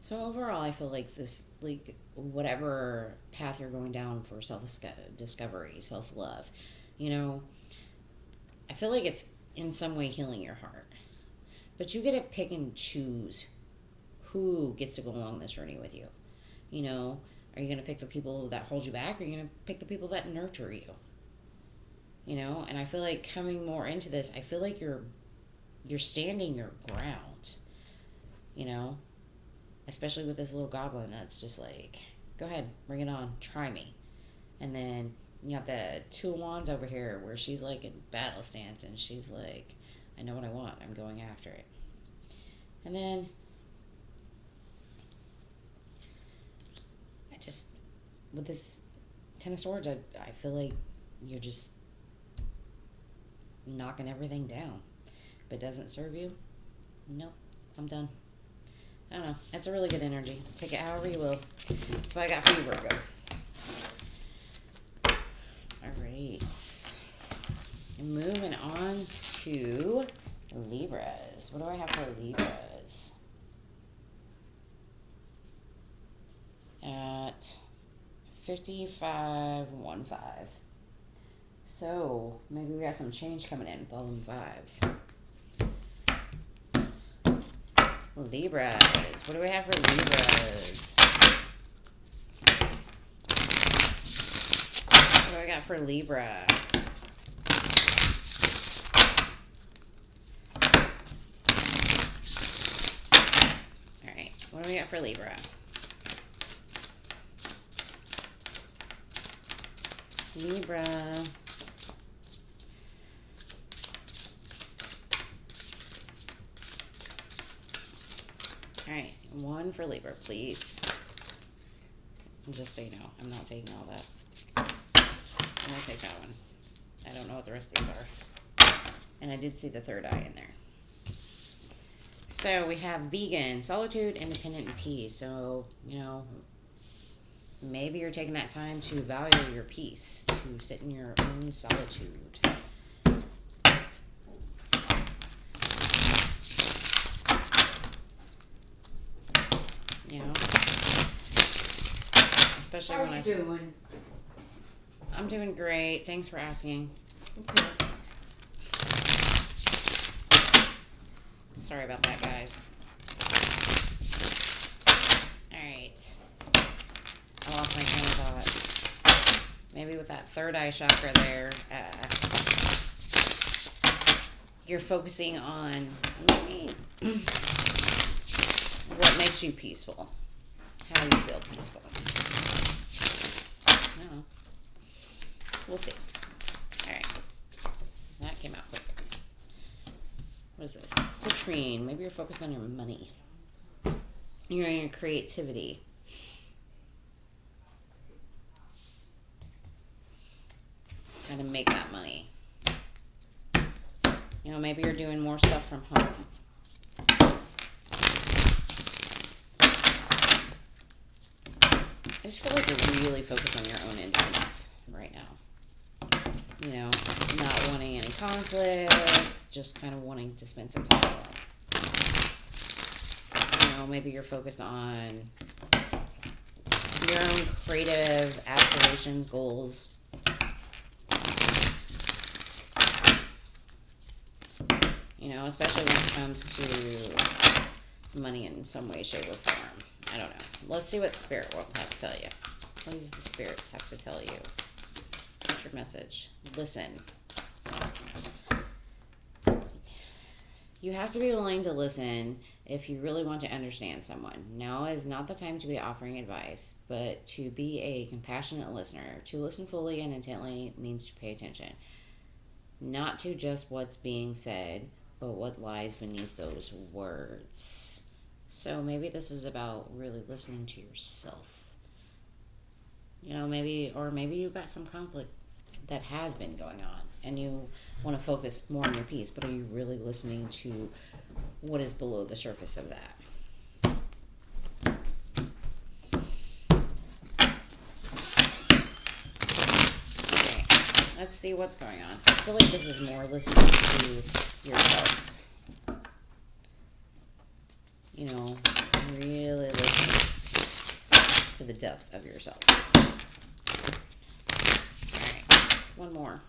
So overall, I feel like this, like, whatever path you're going down for self-discovery, self-love, you know, I feel like it's in some way healing your heart. But you get to pick and choose who gets to go along this journey with you. You know, are you going to pick the people that hold you back, or are you going to pick the people that nurture you? You know, and I feel like coming more into this, I feel like you're standing your ground. You know, especially with this little goblin that's just like, go ahead, bring it on, try me. And then you got the 2 of Wands over here where she's like in battle stance and she's like, I know what I want, I'm going after it. And then I just, with this 10 of Swords, I feel like you're just knocking everything down. If it doesn't serve you, nope, I'm done. I don't know. It's a really good energy. Take it however you will. That's what I got for you, Virgo. Alright. Moving on to Libras. What do I have for Libras? At 5515. So, maybe we got some change coming in with all them 5s. Libras. What do we have for Libras? What do I got for Libra? Alright, what do we got for Libra? Libra. Alright, one for Libra, please. And just so you know, I'm not taking all that. I'm going to take that one. I don't know what the rest of these are. And I did see the third eye in there. So we have vegan, solitude, independent, and peace. So, you know, maybe you're taking that time to value your peace, to sit in your own solitude. You know, especially when I'm doing great. Thanks for asking. Okay. Sorry about that, guys. Alright. I lost my train of thought. Maybe with that third eye chakra there, you're focusing on maybe what makes you peaceful. How you feel peaceful. No. We'll see. Alright. That came out quick. What is this? Citrine. Maybe you're focused on your money. You're on your creativity. How to make that money. You know, maybe you're doing more stuff from home. I just feel like you're really focused on your own independence right now. You know, not wanting any conflict, just kind of wanting to spend some time alone. You know, maybe you're focused on your own creative aspirations, goals. You know, especially when it comes to money in some way, shape, or form. I don't know. Let's see what the spirit world has to tell you. What does the spirits have to tell you? What's your message? Listen. You have to be willing to listen if you really want to understand someone. Now is not the time to be offering advice, but to be a compassionate listener. To listen fully and intently means to pay attention. Not to just what's being said, but what lies beneath those words. So maybe this is about really listening to yourself. You know, maybe you've got some conflict that has been going on and you want to focus more on your peace, but are you really listening to what is below the surface of that? Okay, let's see what's going on. I feel like this is more listening to yourself. You know, really listen to the depths of yourself. Alright, one more.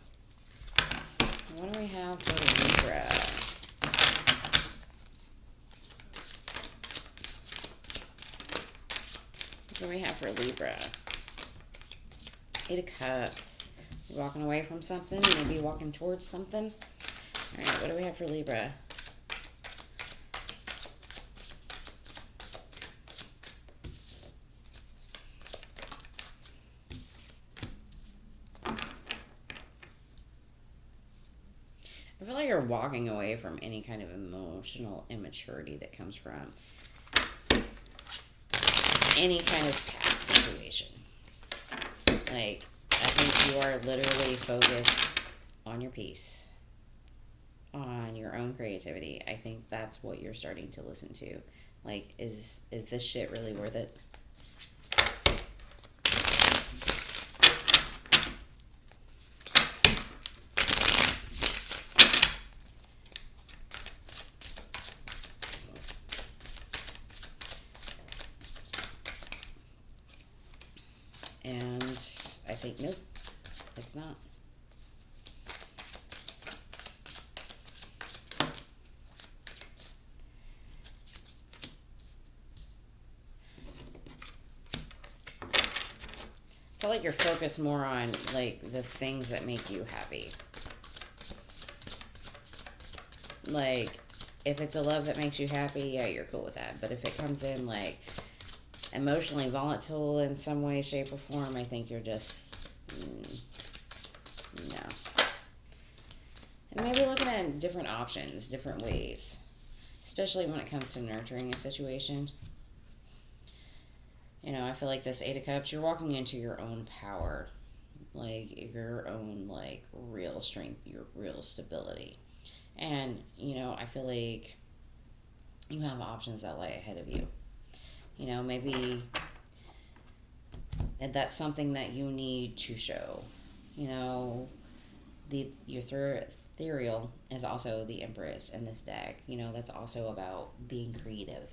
What do we have for Libra? What do we have for Libra? 8 of Cups. You're walking away from something, maybe walking towards something. Alright, what do we have for Libra? I feel like you're walking away from any kind of emotional immaturity that comes from any kind of past situation. Like, I think you are literally focused on your peace, on your own creativity. I think that's what you're starting to listen to. Like, is this shit really worth it? And I think, nope, it's not. like you're focused more on, like, the things that make you happy. Like, if it's a love that makes you happy, yeah, you're cool with that. But if it comes in, like, emotionally volatile in some way, shape, or form, I think you're just, no. And maybe looking at different options, different ways. Especially when it comes to nurturing a situation. You know, I feel like this Eight of Cups, you're walking into your own power. Like, your own, like, real strength, your real stability. And, you know, I feel like you have options that lie ahead of you. You know, maybe that's something that you need to show. You know, your ethereal is also the Empress in this deck. You know, that's also about being creative,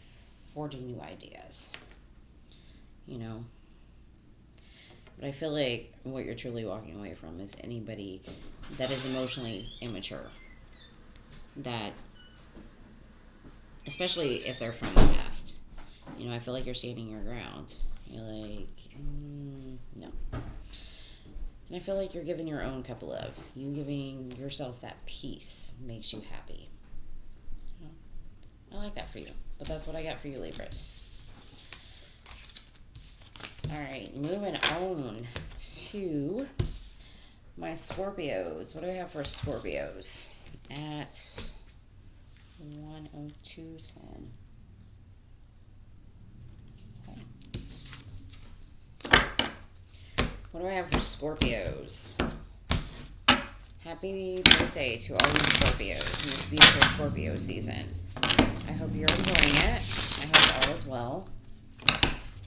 forging new ideas. You know, but I feel like what you're truly walking away from is anybody that is emotionally immature. That, especially if they're from the past. You know, I feel like you're standing your ground. You're like, no. And I feel like you're giving your own cup of love. You giving yourself that peace makes you happy. You know, I like that for you. But that's what I got for you, Libras. Alright, moving on to my Scorpios. What do I have for Scorpios? At 102.10. Okay. What do I have for Scorpios? Happy birthday to all you Scorpios in this beautiful Scorpio season. I hope you're enjoying it. I hope all is well.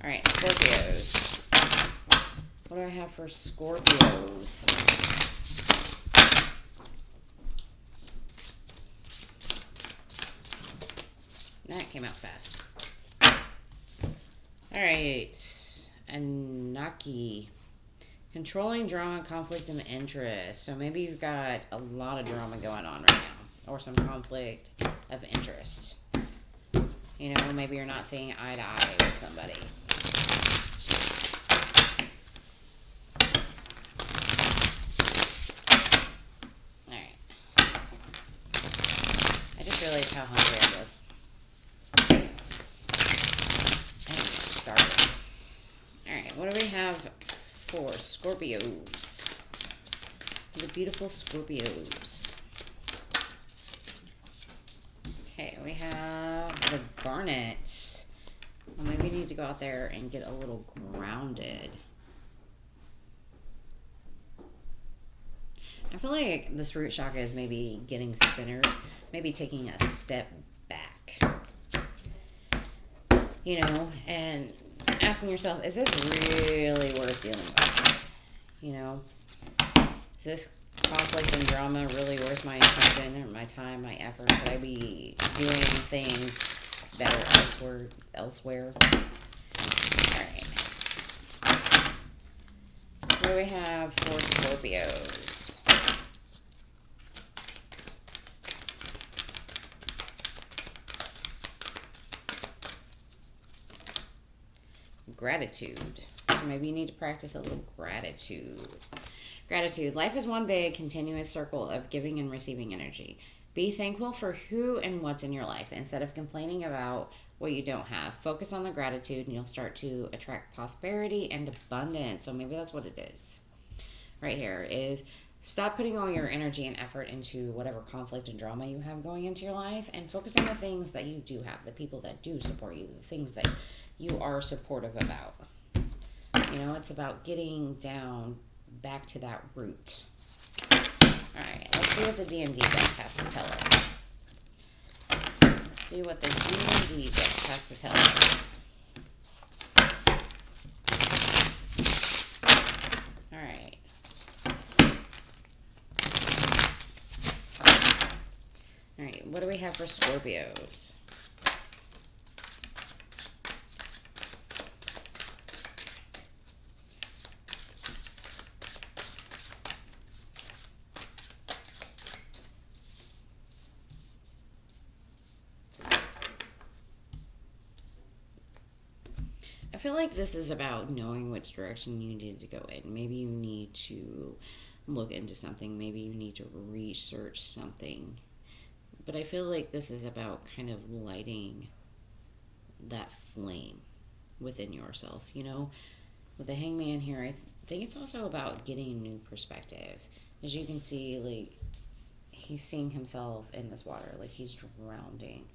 Alright, Scorpios. What do I have for Scorpios? That came out fast. Alright. Anaki. Controlling drama, conflict, and interest. So maybe you've got a lot of drama going on right now. Or some conflict of interest. You know, maybe you're not seeing eye to eye with somebody. Alright. I just realized how hungry I was. I am starving. Alright, what do we have for Scorpios? The beautiful Scorpios. Okay, we have the Garnets. Well, maybe you need to go out there and get a little grounded. I feel like this root chakra is maybe getting centered, maybe taking a step back. You know, and asking yourself, is this really worth dealing with? You know, is this conflict and drama really worth my attention or my time, my effort? Could I be doing things better elsewhere? Alright. What do we have for Scorpios? Gratitude. So maybe you need to practice a little gratitude. Gratitude. Life is one big, continuous circle of giving and receiving energy. Be thankful for who and what's in your life instead of complaining about what you don't have. Focus on the gratitude and you'll start to attract prosperity and abundance. So maybe that's what it is. Right here is stop putting all your energy and effort into whatever conflict and drama you have going into your life and focus on the things that you do have, the people that do support you, the things that you are supportive about. You know, it's about getting down back to that root. Alright, let's see what the D&D deck has to tell us. Let's see what the D&D deck has to tell us. Alright. Alright, what do we have for Scorpios? I feel like this is about knowing which direction you need to go in. Maybe you need to look into something. Maybe you need to research something. But I feel like this is about kind of lighting that flame within yourself, you know? With the Hangman here, I think it's also about getting new perspective. As you can see, like, he's seeing himself in this water, like he's drowning,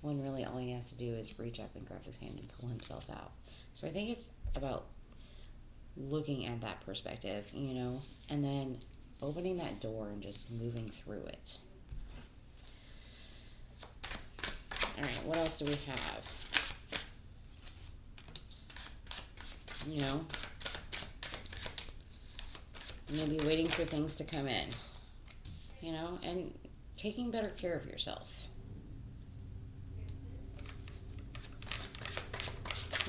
when really all he has to do is reach up and grab his hand and pull himself out. So I think it's about looking at that perspective, you know, and then opening that door and just moving through it. All right, what else do we have? You know, maybe waiting for things to come in, you know, and taking better care of yourself.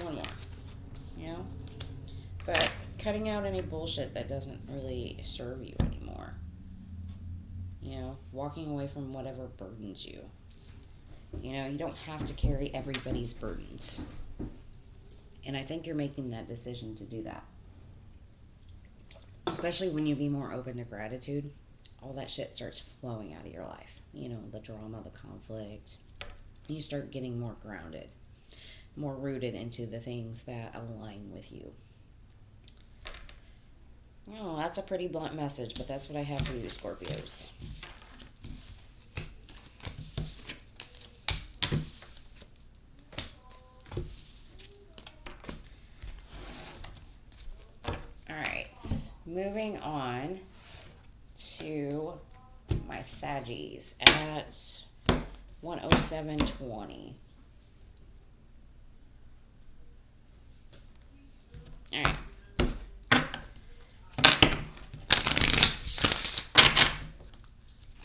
One more, you know, but cutting out any bullshit that doesn't really serve you anymore. You know, walking away from whatever burdens you. You know, you don't have to carry everybody's burdens. And I think you're making that decision to do that. Especially when you be more open to gratitude, all that shit starts flowing out of your life. You know, the drama, the conflict. You start getting more grounded, more rooted into the things that align with you. Oh, that's a pretty blunt message, but that's what I have for you, Scorpios. Alright, moving on to my Saggies at 107.20. Alright.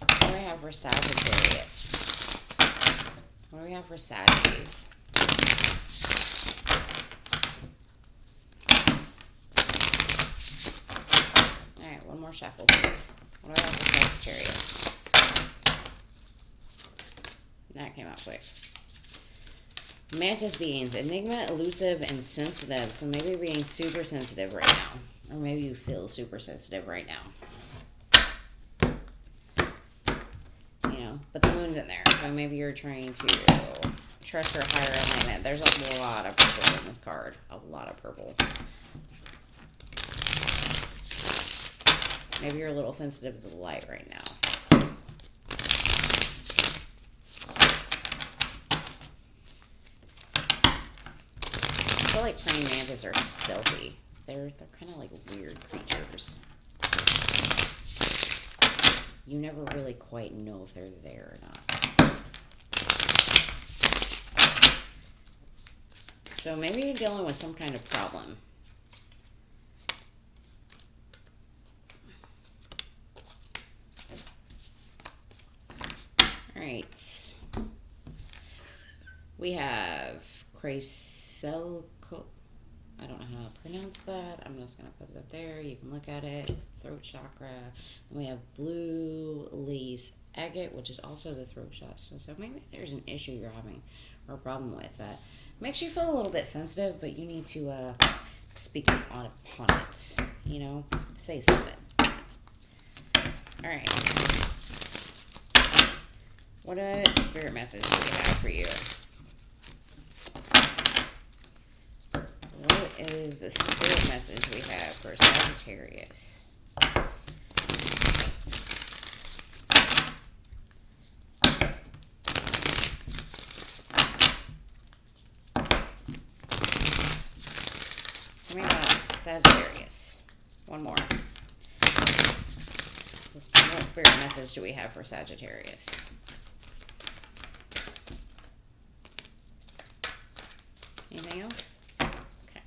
What do we have for Sagittarius? What do we have for Saggies? Alright, one more shuffle, please. What do I have for Sagittarius? That came out quick. Mantis beings, enigma, elusive, and sensitive. So maybe you're being super sensitive right now. Or maybe you feel super sensitive right now. You know, but the moon's in there. So maybe you're trying to trust your higher alignment. There's a lot of purple in this card. A lot of purple. Maybe you're a little sensitive to the light right now. I feel like praying mantis are stealthy. They're kind of like weird creatures. You never really quite know if they're there or not. So maybe you're dealing with some kind of problem. Alright. We have Chryselco. I don't know how to pronounce that. I'm just going to put it up there. You can look at it. It's throat chakra. And we have blue lace agate, which is also the throat chakra. So maybe there's an issue you're having or a problem with that makes you feel a little bit sensitive, but you need to speak upon it. You know, say something. All right. What a spirit message do we have for you? What is the spirit message we have for Sagittarius? Tell me about Sagittarius. One more. What spirit message do we have for Sagittarius? Anything else? Okay.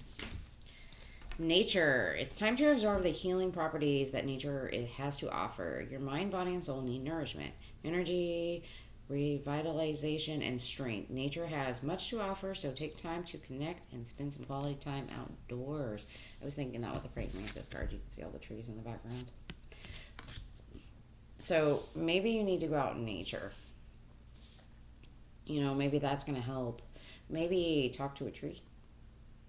Nature. It's time to absorb the healing properties that nature it has to offer. Your mind, body, and soul need nourishment, energy, revitalization, and strength. Nature has much to offer, so take time to connect and spend some quality time outdoors. I was thinking that with the praying mantis card. You can see all the trees in the background. So maybe you need to go out in nature. You know, maybe that's going to help. Maybe talk to a tree.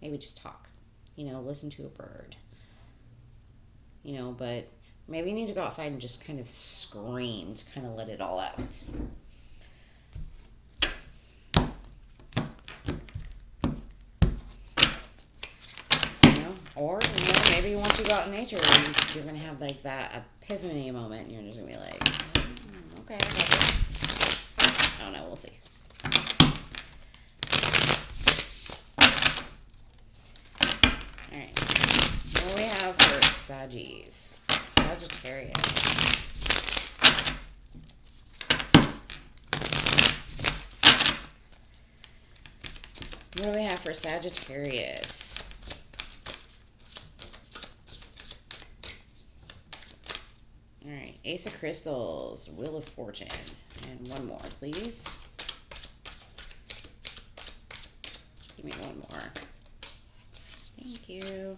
Maybe just talk. You know, listen to a bird. You know, but maybe you need to go outside and just kind of scream to kind of let it all out. Or, you know, maybe once you go out in nature, you're going to have, like, that epiphany moment, and you're just going to be like, okay, I got this. I don't know, we'll see. Alright. What do we have for Sagittarius? What do we have for Sagittarius? Alright, Ace of Crystals, Wheel of Fortune, and one more, please. Give me one more. Thank you.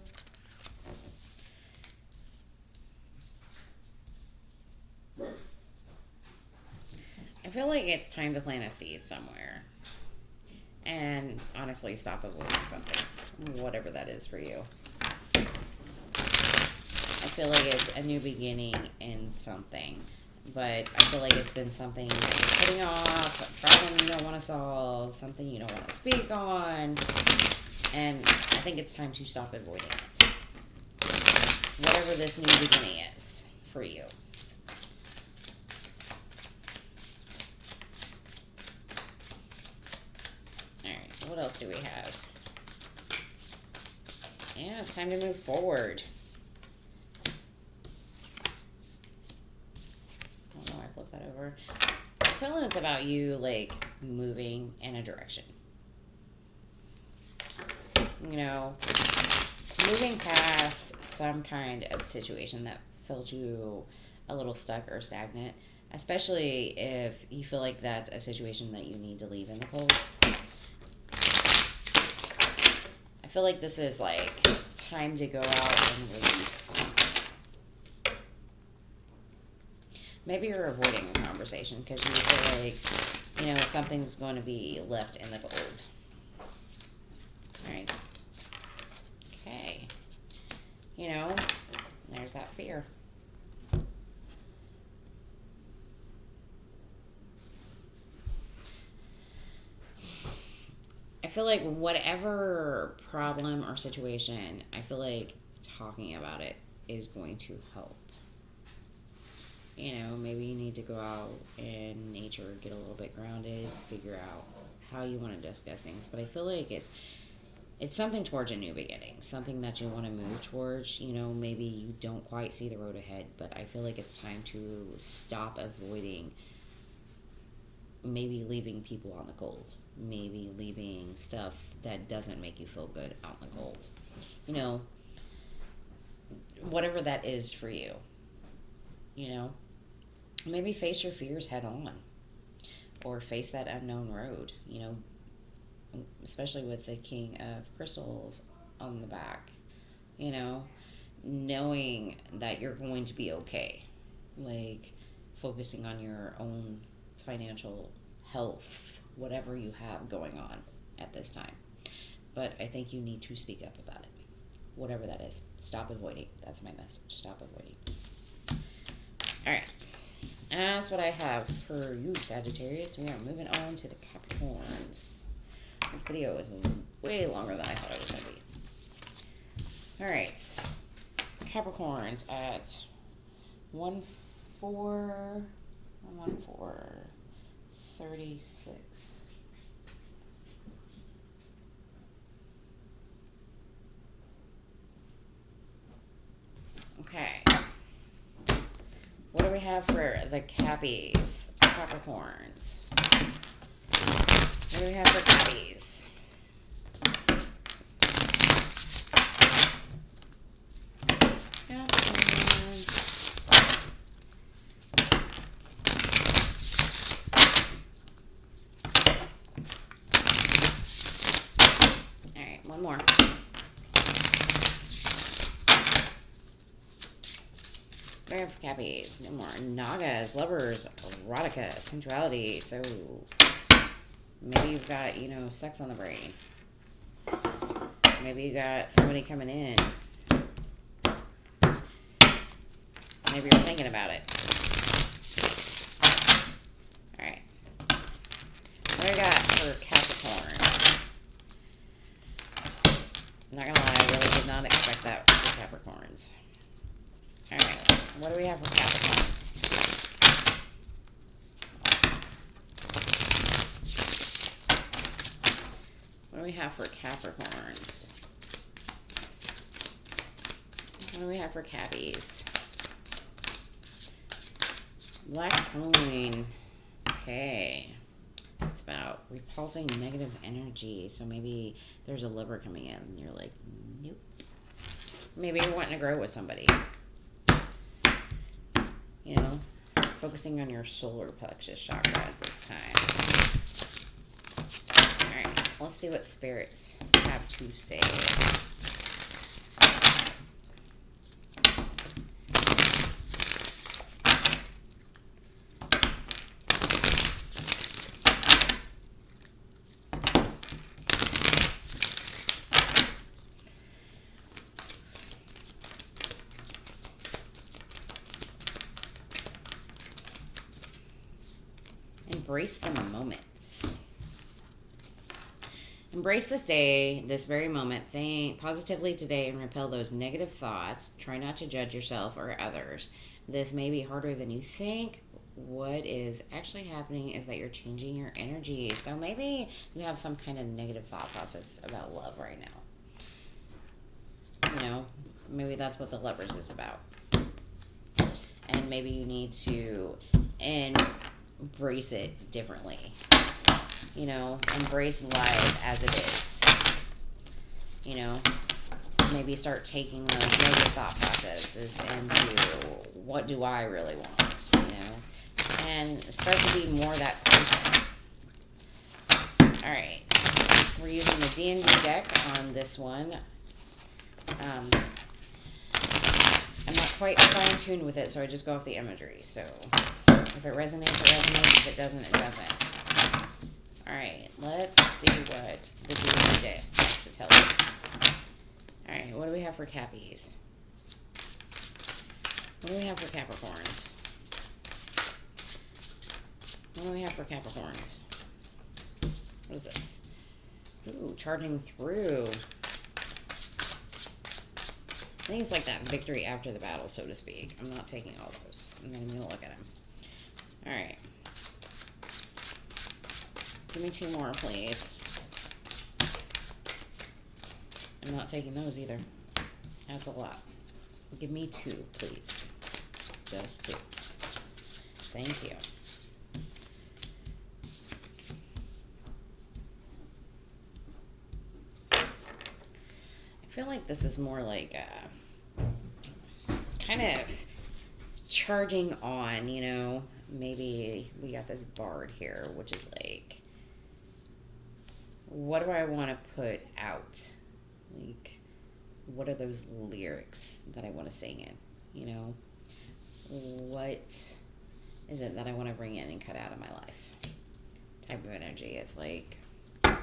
I feel like it's time to plant a seed somewhere. And honestly, stop avoiding something, whatever that is for you. I feel like it's a new beginning in something, but I feel like it's been something that you're putting off, a problem you don't want to solve, something you don't want to speak on, and I think it's time to stop avoiding it. Whatever this new beginning is for you. Alright, what else do we have? Yeah, it's time to move forward. That over. I feel like it's about you, like, moving in a direction. You know, moving past some kind of situation that felt you a little stuck or stagnant, especially if you feel like that's a situation that you need to leave in the cold. I feel like this is, like, time to go out and release. Maybe you're avoiding a conversation because you feel like, you know, something's going to be left in the cold. Alright. Okay. You know, there's that fear. I feel like whatever problem or situation, I feel like talking about it is going to help. You know, maybe you need to go out in nature, get a little bit grounded, figure out how you want to discuss things. But I feel like it's something towards a new beginning, something that you want to move towards. You know, maybe you don't quite see the road ahead, but I feel like it's time to stop avoiding maybe leaving people on the cold, maybe leaving stuff that doesn't make you feel good out in the cold. You know, whatever that is for you, you know. Maybe face your fears head on, or face that unknown road, you know, especially with the King of Crystals on the back, you know, knowing that you're going to be okay, like focusing on your own financial health, whatever you have going on at this time. But I think you need to speak up about it, whatever that is. Stop avoiding. That's my message. Stop avoiding. All right. That's what I have for you, Sagittarius. We are moving on to the Capricorns. This video is way longer than I thought it was going to be. Alright. Capricorns at 1-4-36. Okay. What do we have for the Cappies? Capricorns. What do we have for Cappies? Capricorns. Alright, one more. For Cappies, one more. Nagas, lovers, erotica, sensuality. So maybe you've got, you know, sex on the brain. Maybe you got somebody coming in. Maybe you're thinking about it. Alright. What do I got for Capricorns? I'm not gonna lie, I really did not expect that for Capricorns. Alright, what do we have for Capricorns? What do we have for Capricorns? What do we have for Cappies? Black tourmaline. Okay. It's about repulsing negative energy. So maybe there's a Libra coming in and you're like, nope. Maybe you're wanting to grow with somebody. You know, focusing on your solar plexus chakra at this time. Alright, let's see what spirits have to say. Embrace the moments. Embrace this day, this very moment. Think positively today and repel those negative thoughts. Try not to judge yourself or others. This may be harder than you think. What is actually happening is that you're changing your energy. So maybe you have some kind of negative thought process about love right now. You know, maybe that's what the Lovers is about. And maybe you need to embrace it differently. You know, embrace life as it is. You know, maybe start taking those negative thought processes into what do I really want, you know, and start to be more that person. Alright, we're using the D&D deck on this one. I'm not quite fine-tuned with it, so I just go off the imagery. So if it resonates, it resonates. If it doesn't, it doesn't. Alright, let's see what the D&D deck has to tell us. Alright, what do we have for Cappies? What do we have for Capricorns? What do we have for Capricorns? What is this? Ooh, charging through. I think it's like that victory after the battle, so to speak. I'm not taking all those. I'm going to look at them. Alright. Give me 2 more, please. I'm not taking those either. That's a lot. Give me 2, please. Just 2. Thank you. I feel like this is more like kind of charging on, you know. Maybe we got this bard here, which is like, what do I want to put out? Like, what are those lyrics that I want to sing in? You know, what is it that I want to bring in and cut out of my life? Type of energy. It's like, I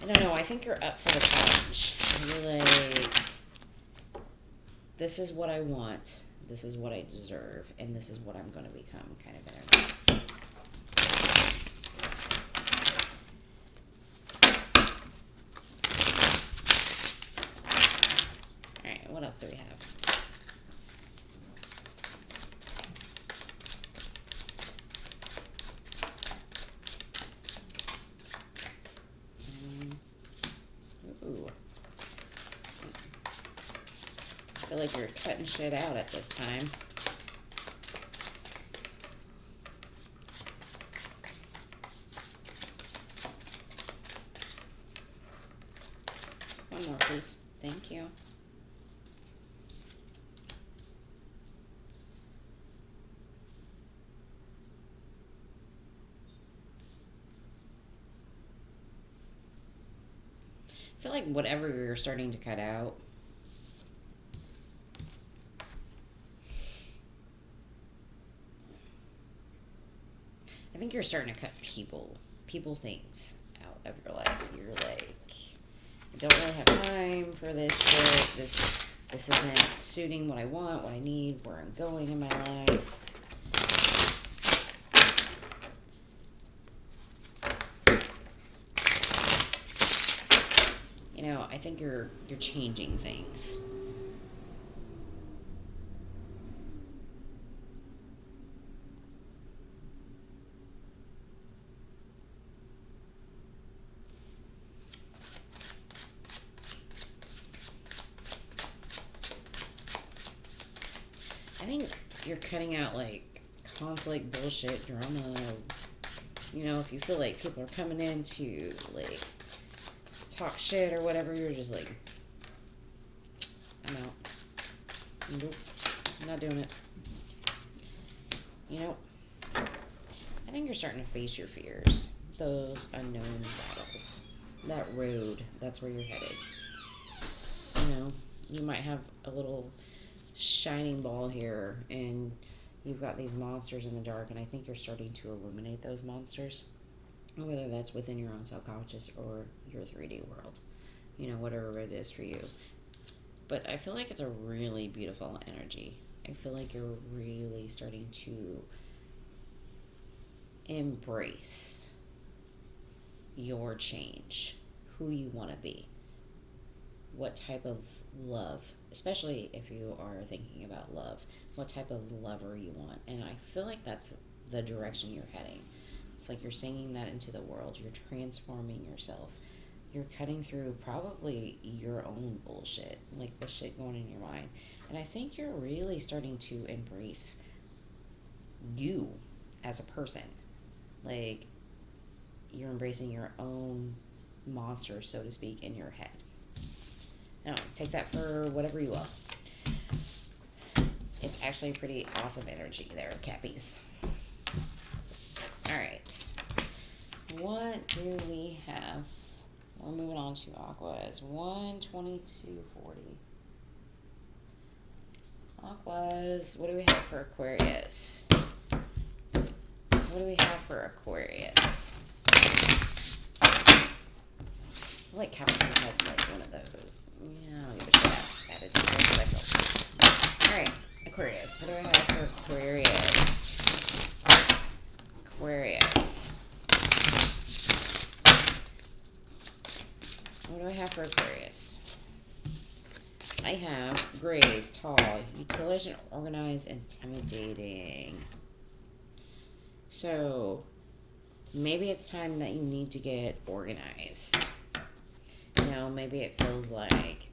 don't know. I think you're up for the challenge. You're like, this is what I want. This is what I deserve. And this is what I'm going to become, kind of energy. Alright, what else do we have? Ooh. I feel like you're cutting shit out at this time. One more, please. Thank you. I feel like whatever you're starting to cut out, I think you're starting to cut people things out of your life. You're like, I don't really have time for this shit. This isn't suiting what I want, what I need, where I'm going in my life. You know, I think you're changing things. I think you're cutting out like conflict, bullshit, drama. You know, if you feel like people are coming in to like talk shit or whatever, you're just like, I'm out. Nope, I'm not doing it. You know, I think you're starting to face your fears. Those unknown battles. That road, that's where you're headed. You know, you might have a little shining ball here and you've got these monsters in the dark, and I think you're starting to illuminate those monsters, whether that's within your own subconscious or your 3D world, you know, whatever it is for you. But I feel like it's a really beautiful energy. I feel like you're really starting to embrace your change, who you want to be, what type of love, especially if you are thinking about love, what type of lover you want. And I feel like that's the direction you're heading. It's like you're singing that into the world. You're transforming yourself. You're cutting through probably your own bullshit, like the shit going in your mind. And I think you're really starting to embrace you as a person. Like, you're embracing your own monster, so to speak, in your head. Now, take that for whatever you will. It's actually pretty awesome energy there, Cappies. Alright. What do we have? We're moving on to Aquas. 122.40. Aquas. What do we have for Aquarius? What do we have for Aquarius? I like Capricorn has like one of those. Yeah, I'll give it that attitude for a second. Alright, Aquarius. What do I have for Aquarius? Aquarius. What do I have for Aquarius? I have Grace, tall, utilitarian, organized, intimidating. So, maybe it's time that you need to get organized. You know, maybe it feels like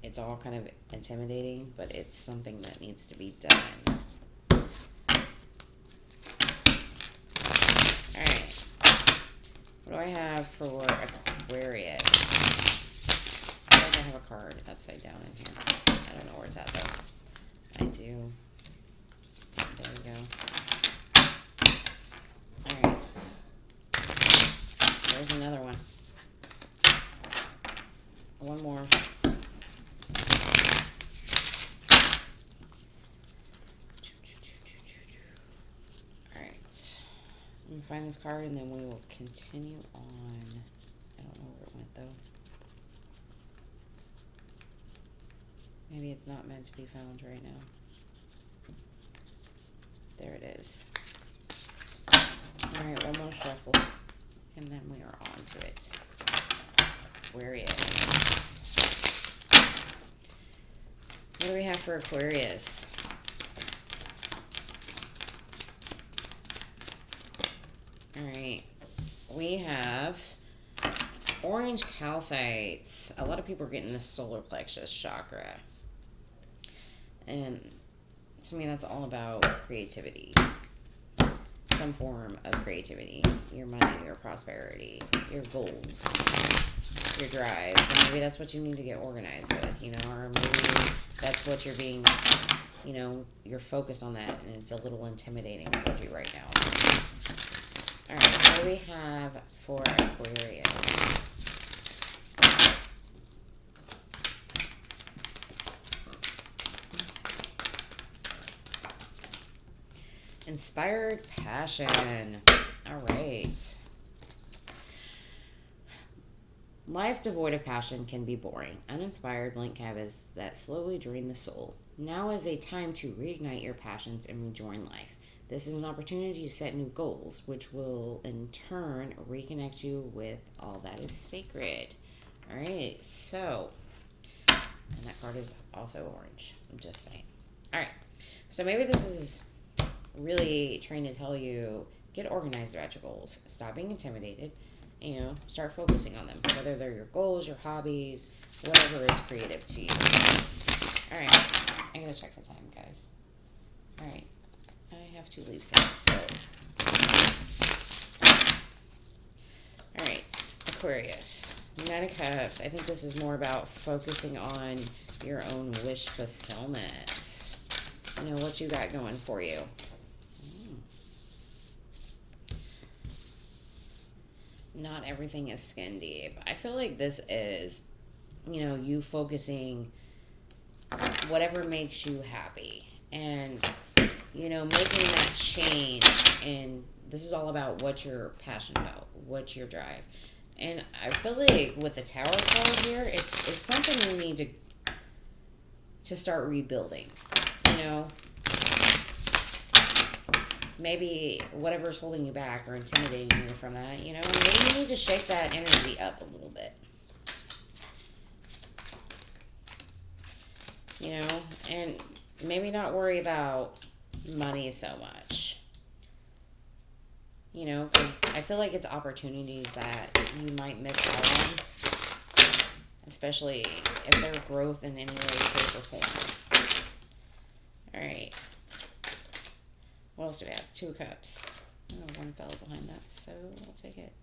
it's all kind of intimidating, but it's something that needs to be done. Alright. What do I have for Aquarius? I think I have a card upside down in here. I don't know where it's at, though. I do. There we go. Alright. There's another one. One more. Alright. Let me find this card and then we will continue on. I don't know where it went though. Maybe it's not meant to be found right now. There it is. Alright, one more shuffle. And then we are on to it. Aquarius. What do we have for Aquarius? Alright. We have orange calcites. A lot of people are getting the solar plexus chakra. And to me, that's all about creativity. Some form of creativity. Your money, your prosperity, your goals, your drive. So maybe that's what you need to get organized with, you know, or maybe that's what you're being, you know, you're focused on that and it's a little intimidating for you right now. Alright, what do we have for Aquarius? Inspired passion. Alright. Life devoid of passion can be boring. Uninspired blank canvas that slowly drain the soul. Now is a time to reignite your passions and rejoin life. This is an opportunity to set new goals, which will in turn reconnect you with all that is sacred. All right, so, and that card is also orange. I'm just saying. All right, so maybe this is really trying to tell you, get organized about your goals. Stop being intimidated. Start focusing on them, whether they're your goals, your hobbies, whatever is creative to you. All right, I gotta check the time, guys. All right, I have 2 leaves out, so. All right, Aquarius, 9 of Cups. I think this is more about focusing on your own wish fulfillment. What you got going for you. Not everything is skin deep. I feel like this is, you focusing whatever makes you happy and, making that change. And this is all about what you're passionate about, what's your drive. And I feel like with the Tower card here, it's something you need to start rebuilding, Maybe whatever's holding you back or intimidating you from that, maybe you need to shake that energy up a little bit. And maybe not worry about money so much. Because I feel like it's opportunities that you might miss out on, especially if they're growth in any way, shape, or form. All right. What else do we have? 2 cups. Oh, 1 fell behind that, so I'll take it.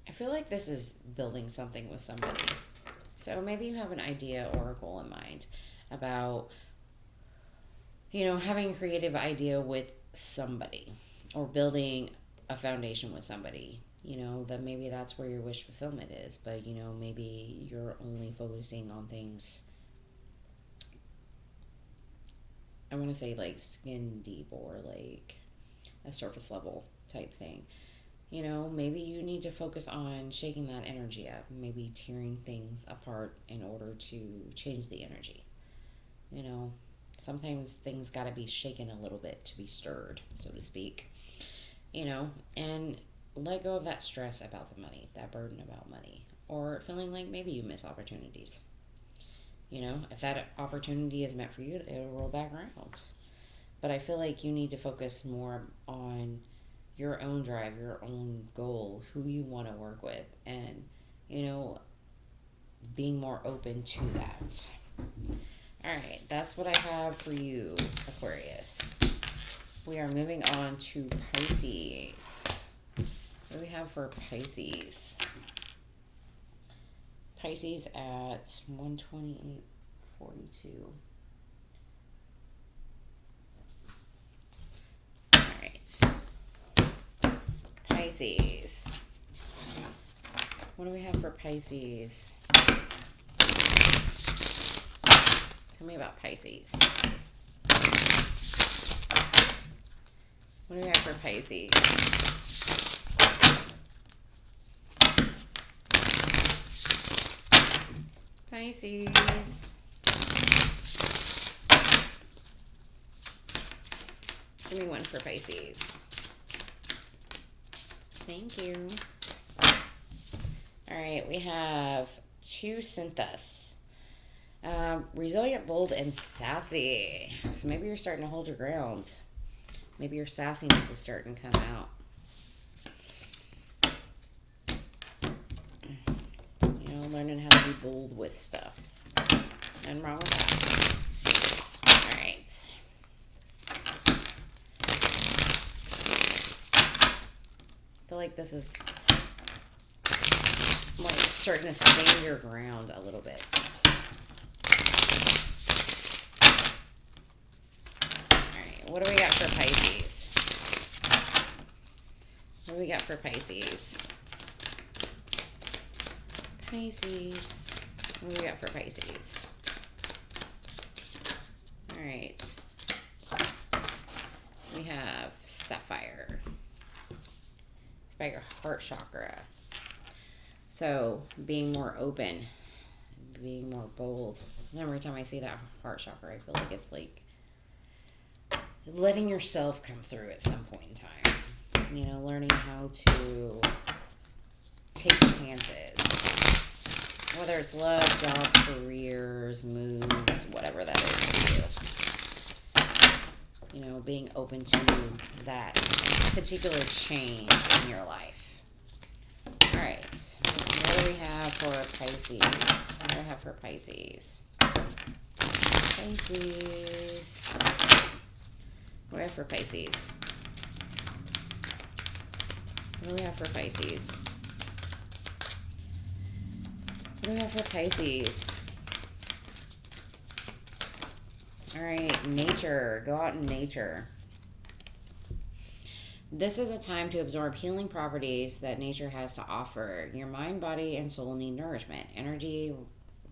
I feel like this is building something with somebody. So maybe you have an idea or a goal in mind about, having a creative idea with somebody or building a foundation with somebody. That maybe that's where your wish fulfillment is. But, maybe you're only focusing on things, I want to say like skin deep or like a surface level type thing. Maybe you need to focus on shaking that energy up, maybe tearing things apart in order to change the energy. Sometimes things got to be shaken a little bit to be stirred, so to speak. And let go of that stress about the money, that burden about money, or feeling like maybe you miss opportunities. If that opportunity is meant for you, it'll roll back around. But I feel like you need to focus more on your own drive, your own goal, who you want to work with, and, being more open to that. All right, that's what I have for you, Aquarius. We are moving on to Pisces. What do we have for Pisces? Pisces at 128.42. All right. Pisces. What do we have for Pisces? Tell me about Pisces. What do we have for Pisces? Pisces. Give me one for Pisces. Thank you. All right, we have 2 Synthus. Resilient, bold, and sassy. So maybe you're starting to hold your ground. Maybe your sassiness is starting to come out. Learning how to be bold with stuff. Nothing wrong with that. All right. I feel like this is like starting to stand your ground a little bit. All right. What do we got for Pisces? What do we got for Pisces? Pisces. What do we got for Pisces? All right. We have Sapphire. It's by your heart chakra. So being more open, being more bold. Every time I see that heart chakra, I feel like it's like letting yourself come through at some point in time. You know, learning how to take chances. Whether it's love, jobs, careers, moves, whatever that is for you. You know, being open to that particular change in your life. Alright, what do we have for Pisces? What do I have for Pisces? Pisces. What do we have for Pisces? What do we have for Pisces? What do we have for Pisces? Alright, nature. Go out in nature. This is a time to absorb healing properties that nature has to offer. Your mind, body, and soul need nourishment, energy,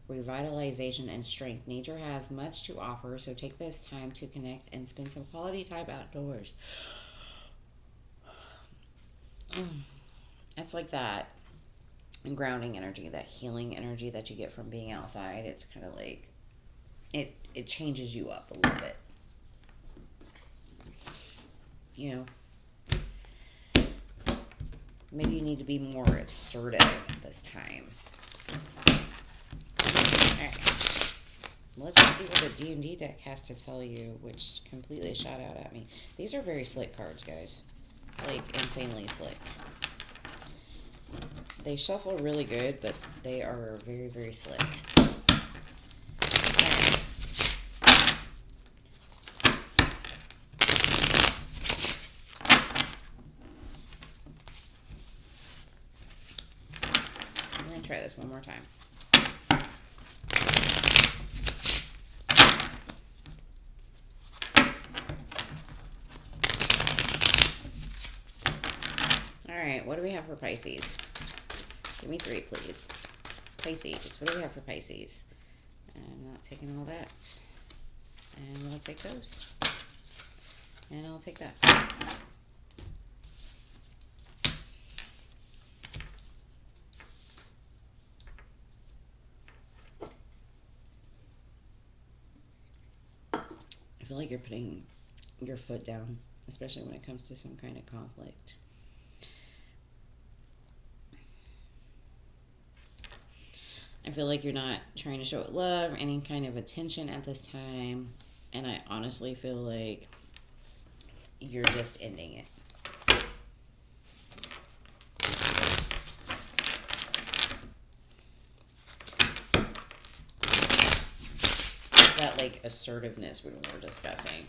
revitalization, and strength. Nature has much to offer, so take this time to connect and spend some quality time outdoors. It's like that grounding energy, that healing energy that you get from being outside. It's kind of like it changes you up a little bit. You know, maybe you need to be more assertive at this time. Alright. Let's see what the D&D deck has to tell you, which completely shot out at me. These are very slick cards, guys. Like, insanely slick. They shuffle really good, but they are very, very slick. I'm going to try this one more time. Alright, what do we have for Pisces? Give me 3, please. Pisces. What do we have for Pisces? I'm not taking all that. And I'll take those. And I'll take that. I feel like you're putting your foot down, especially when it comes to some kind of conflict. I feel like you're not trying to show it love, any kind of attention at this time. And I honestly feel like you're just ending it. That like assertiveness we were discussing.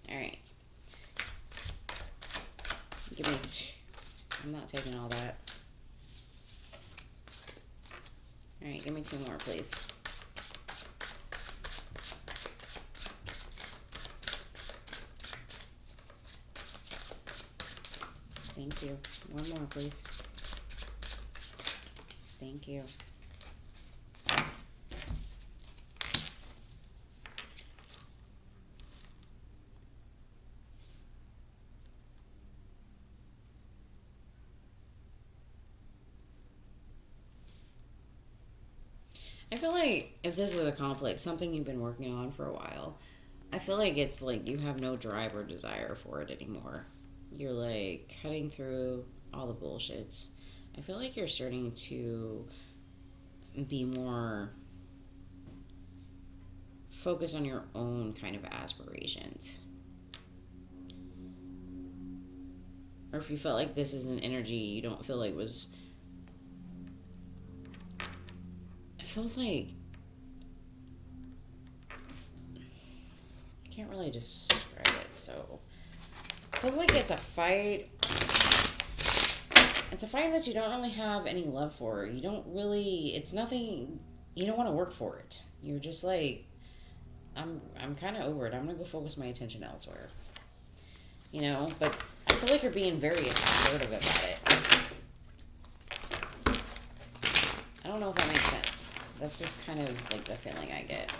Alright. Give me I'm not taking all that. Alright, give me 2 more, please. Thank you. 1 more, please. Thank you. I feel like if this is a conflict, something you've been working on for a while, I feel like it's like you have no drive or desire for it anymore. You're like cutting through all the bullshits. I feel like you're starting to be more focused on your own kind of aspirations. Or if you felt like this is an energy you don't feel like was... It feels like... I can't really describe it, so... It feels like it's a fight. It's a fight that you don't really have any love for. You don't really... It's nothing... You don't want to work for it. You're just like... I'm kind of over it. I'm going to go focus my attention elsewhere. You know? But I feel like you're being very assertive about it. I don't know if that makes sense. That's just kind of like the feeling I get.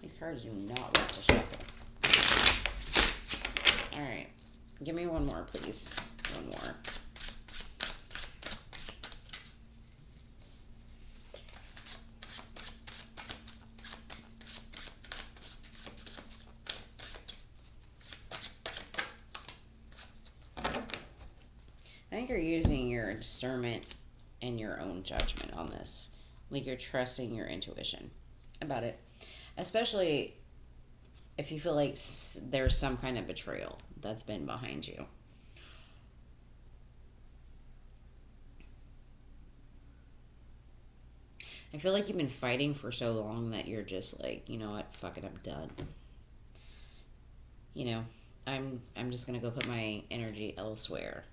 These cards do not want to shuffle. Alright. Give me one more, please. One more. I think you're using your discernment and your own judgment on this. Like you're trusting your intuition about it. Especially if you feel like there's some kind of betrayal that's been behind you. I feel like you've been fighting for so long that you're just like, you know what, fuck it, I'm done. You know, I'm just gonna go put my energy elsewhere.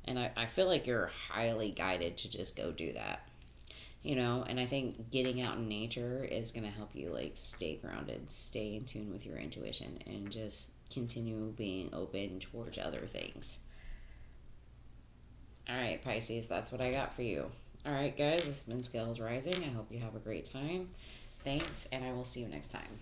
And I feel like you're highly guided to just go do that. You know, and I think getting out in nature is going to help you like stay grounded, stay in tune with your intuition, and just continue being open towards other things. All right, Pisces, that's what I got for you. All right, guys, this has been Scales Rising. I hope you have a great time. Thanks, and I will see you next time.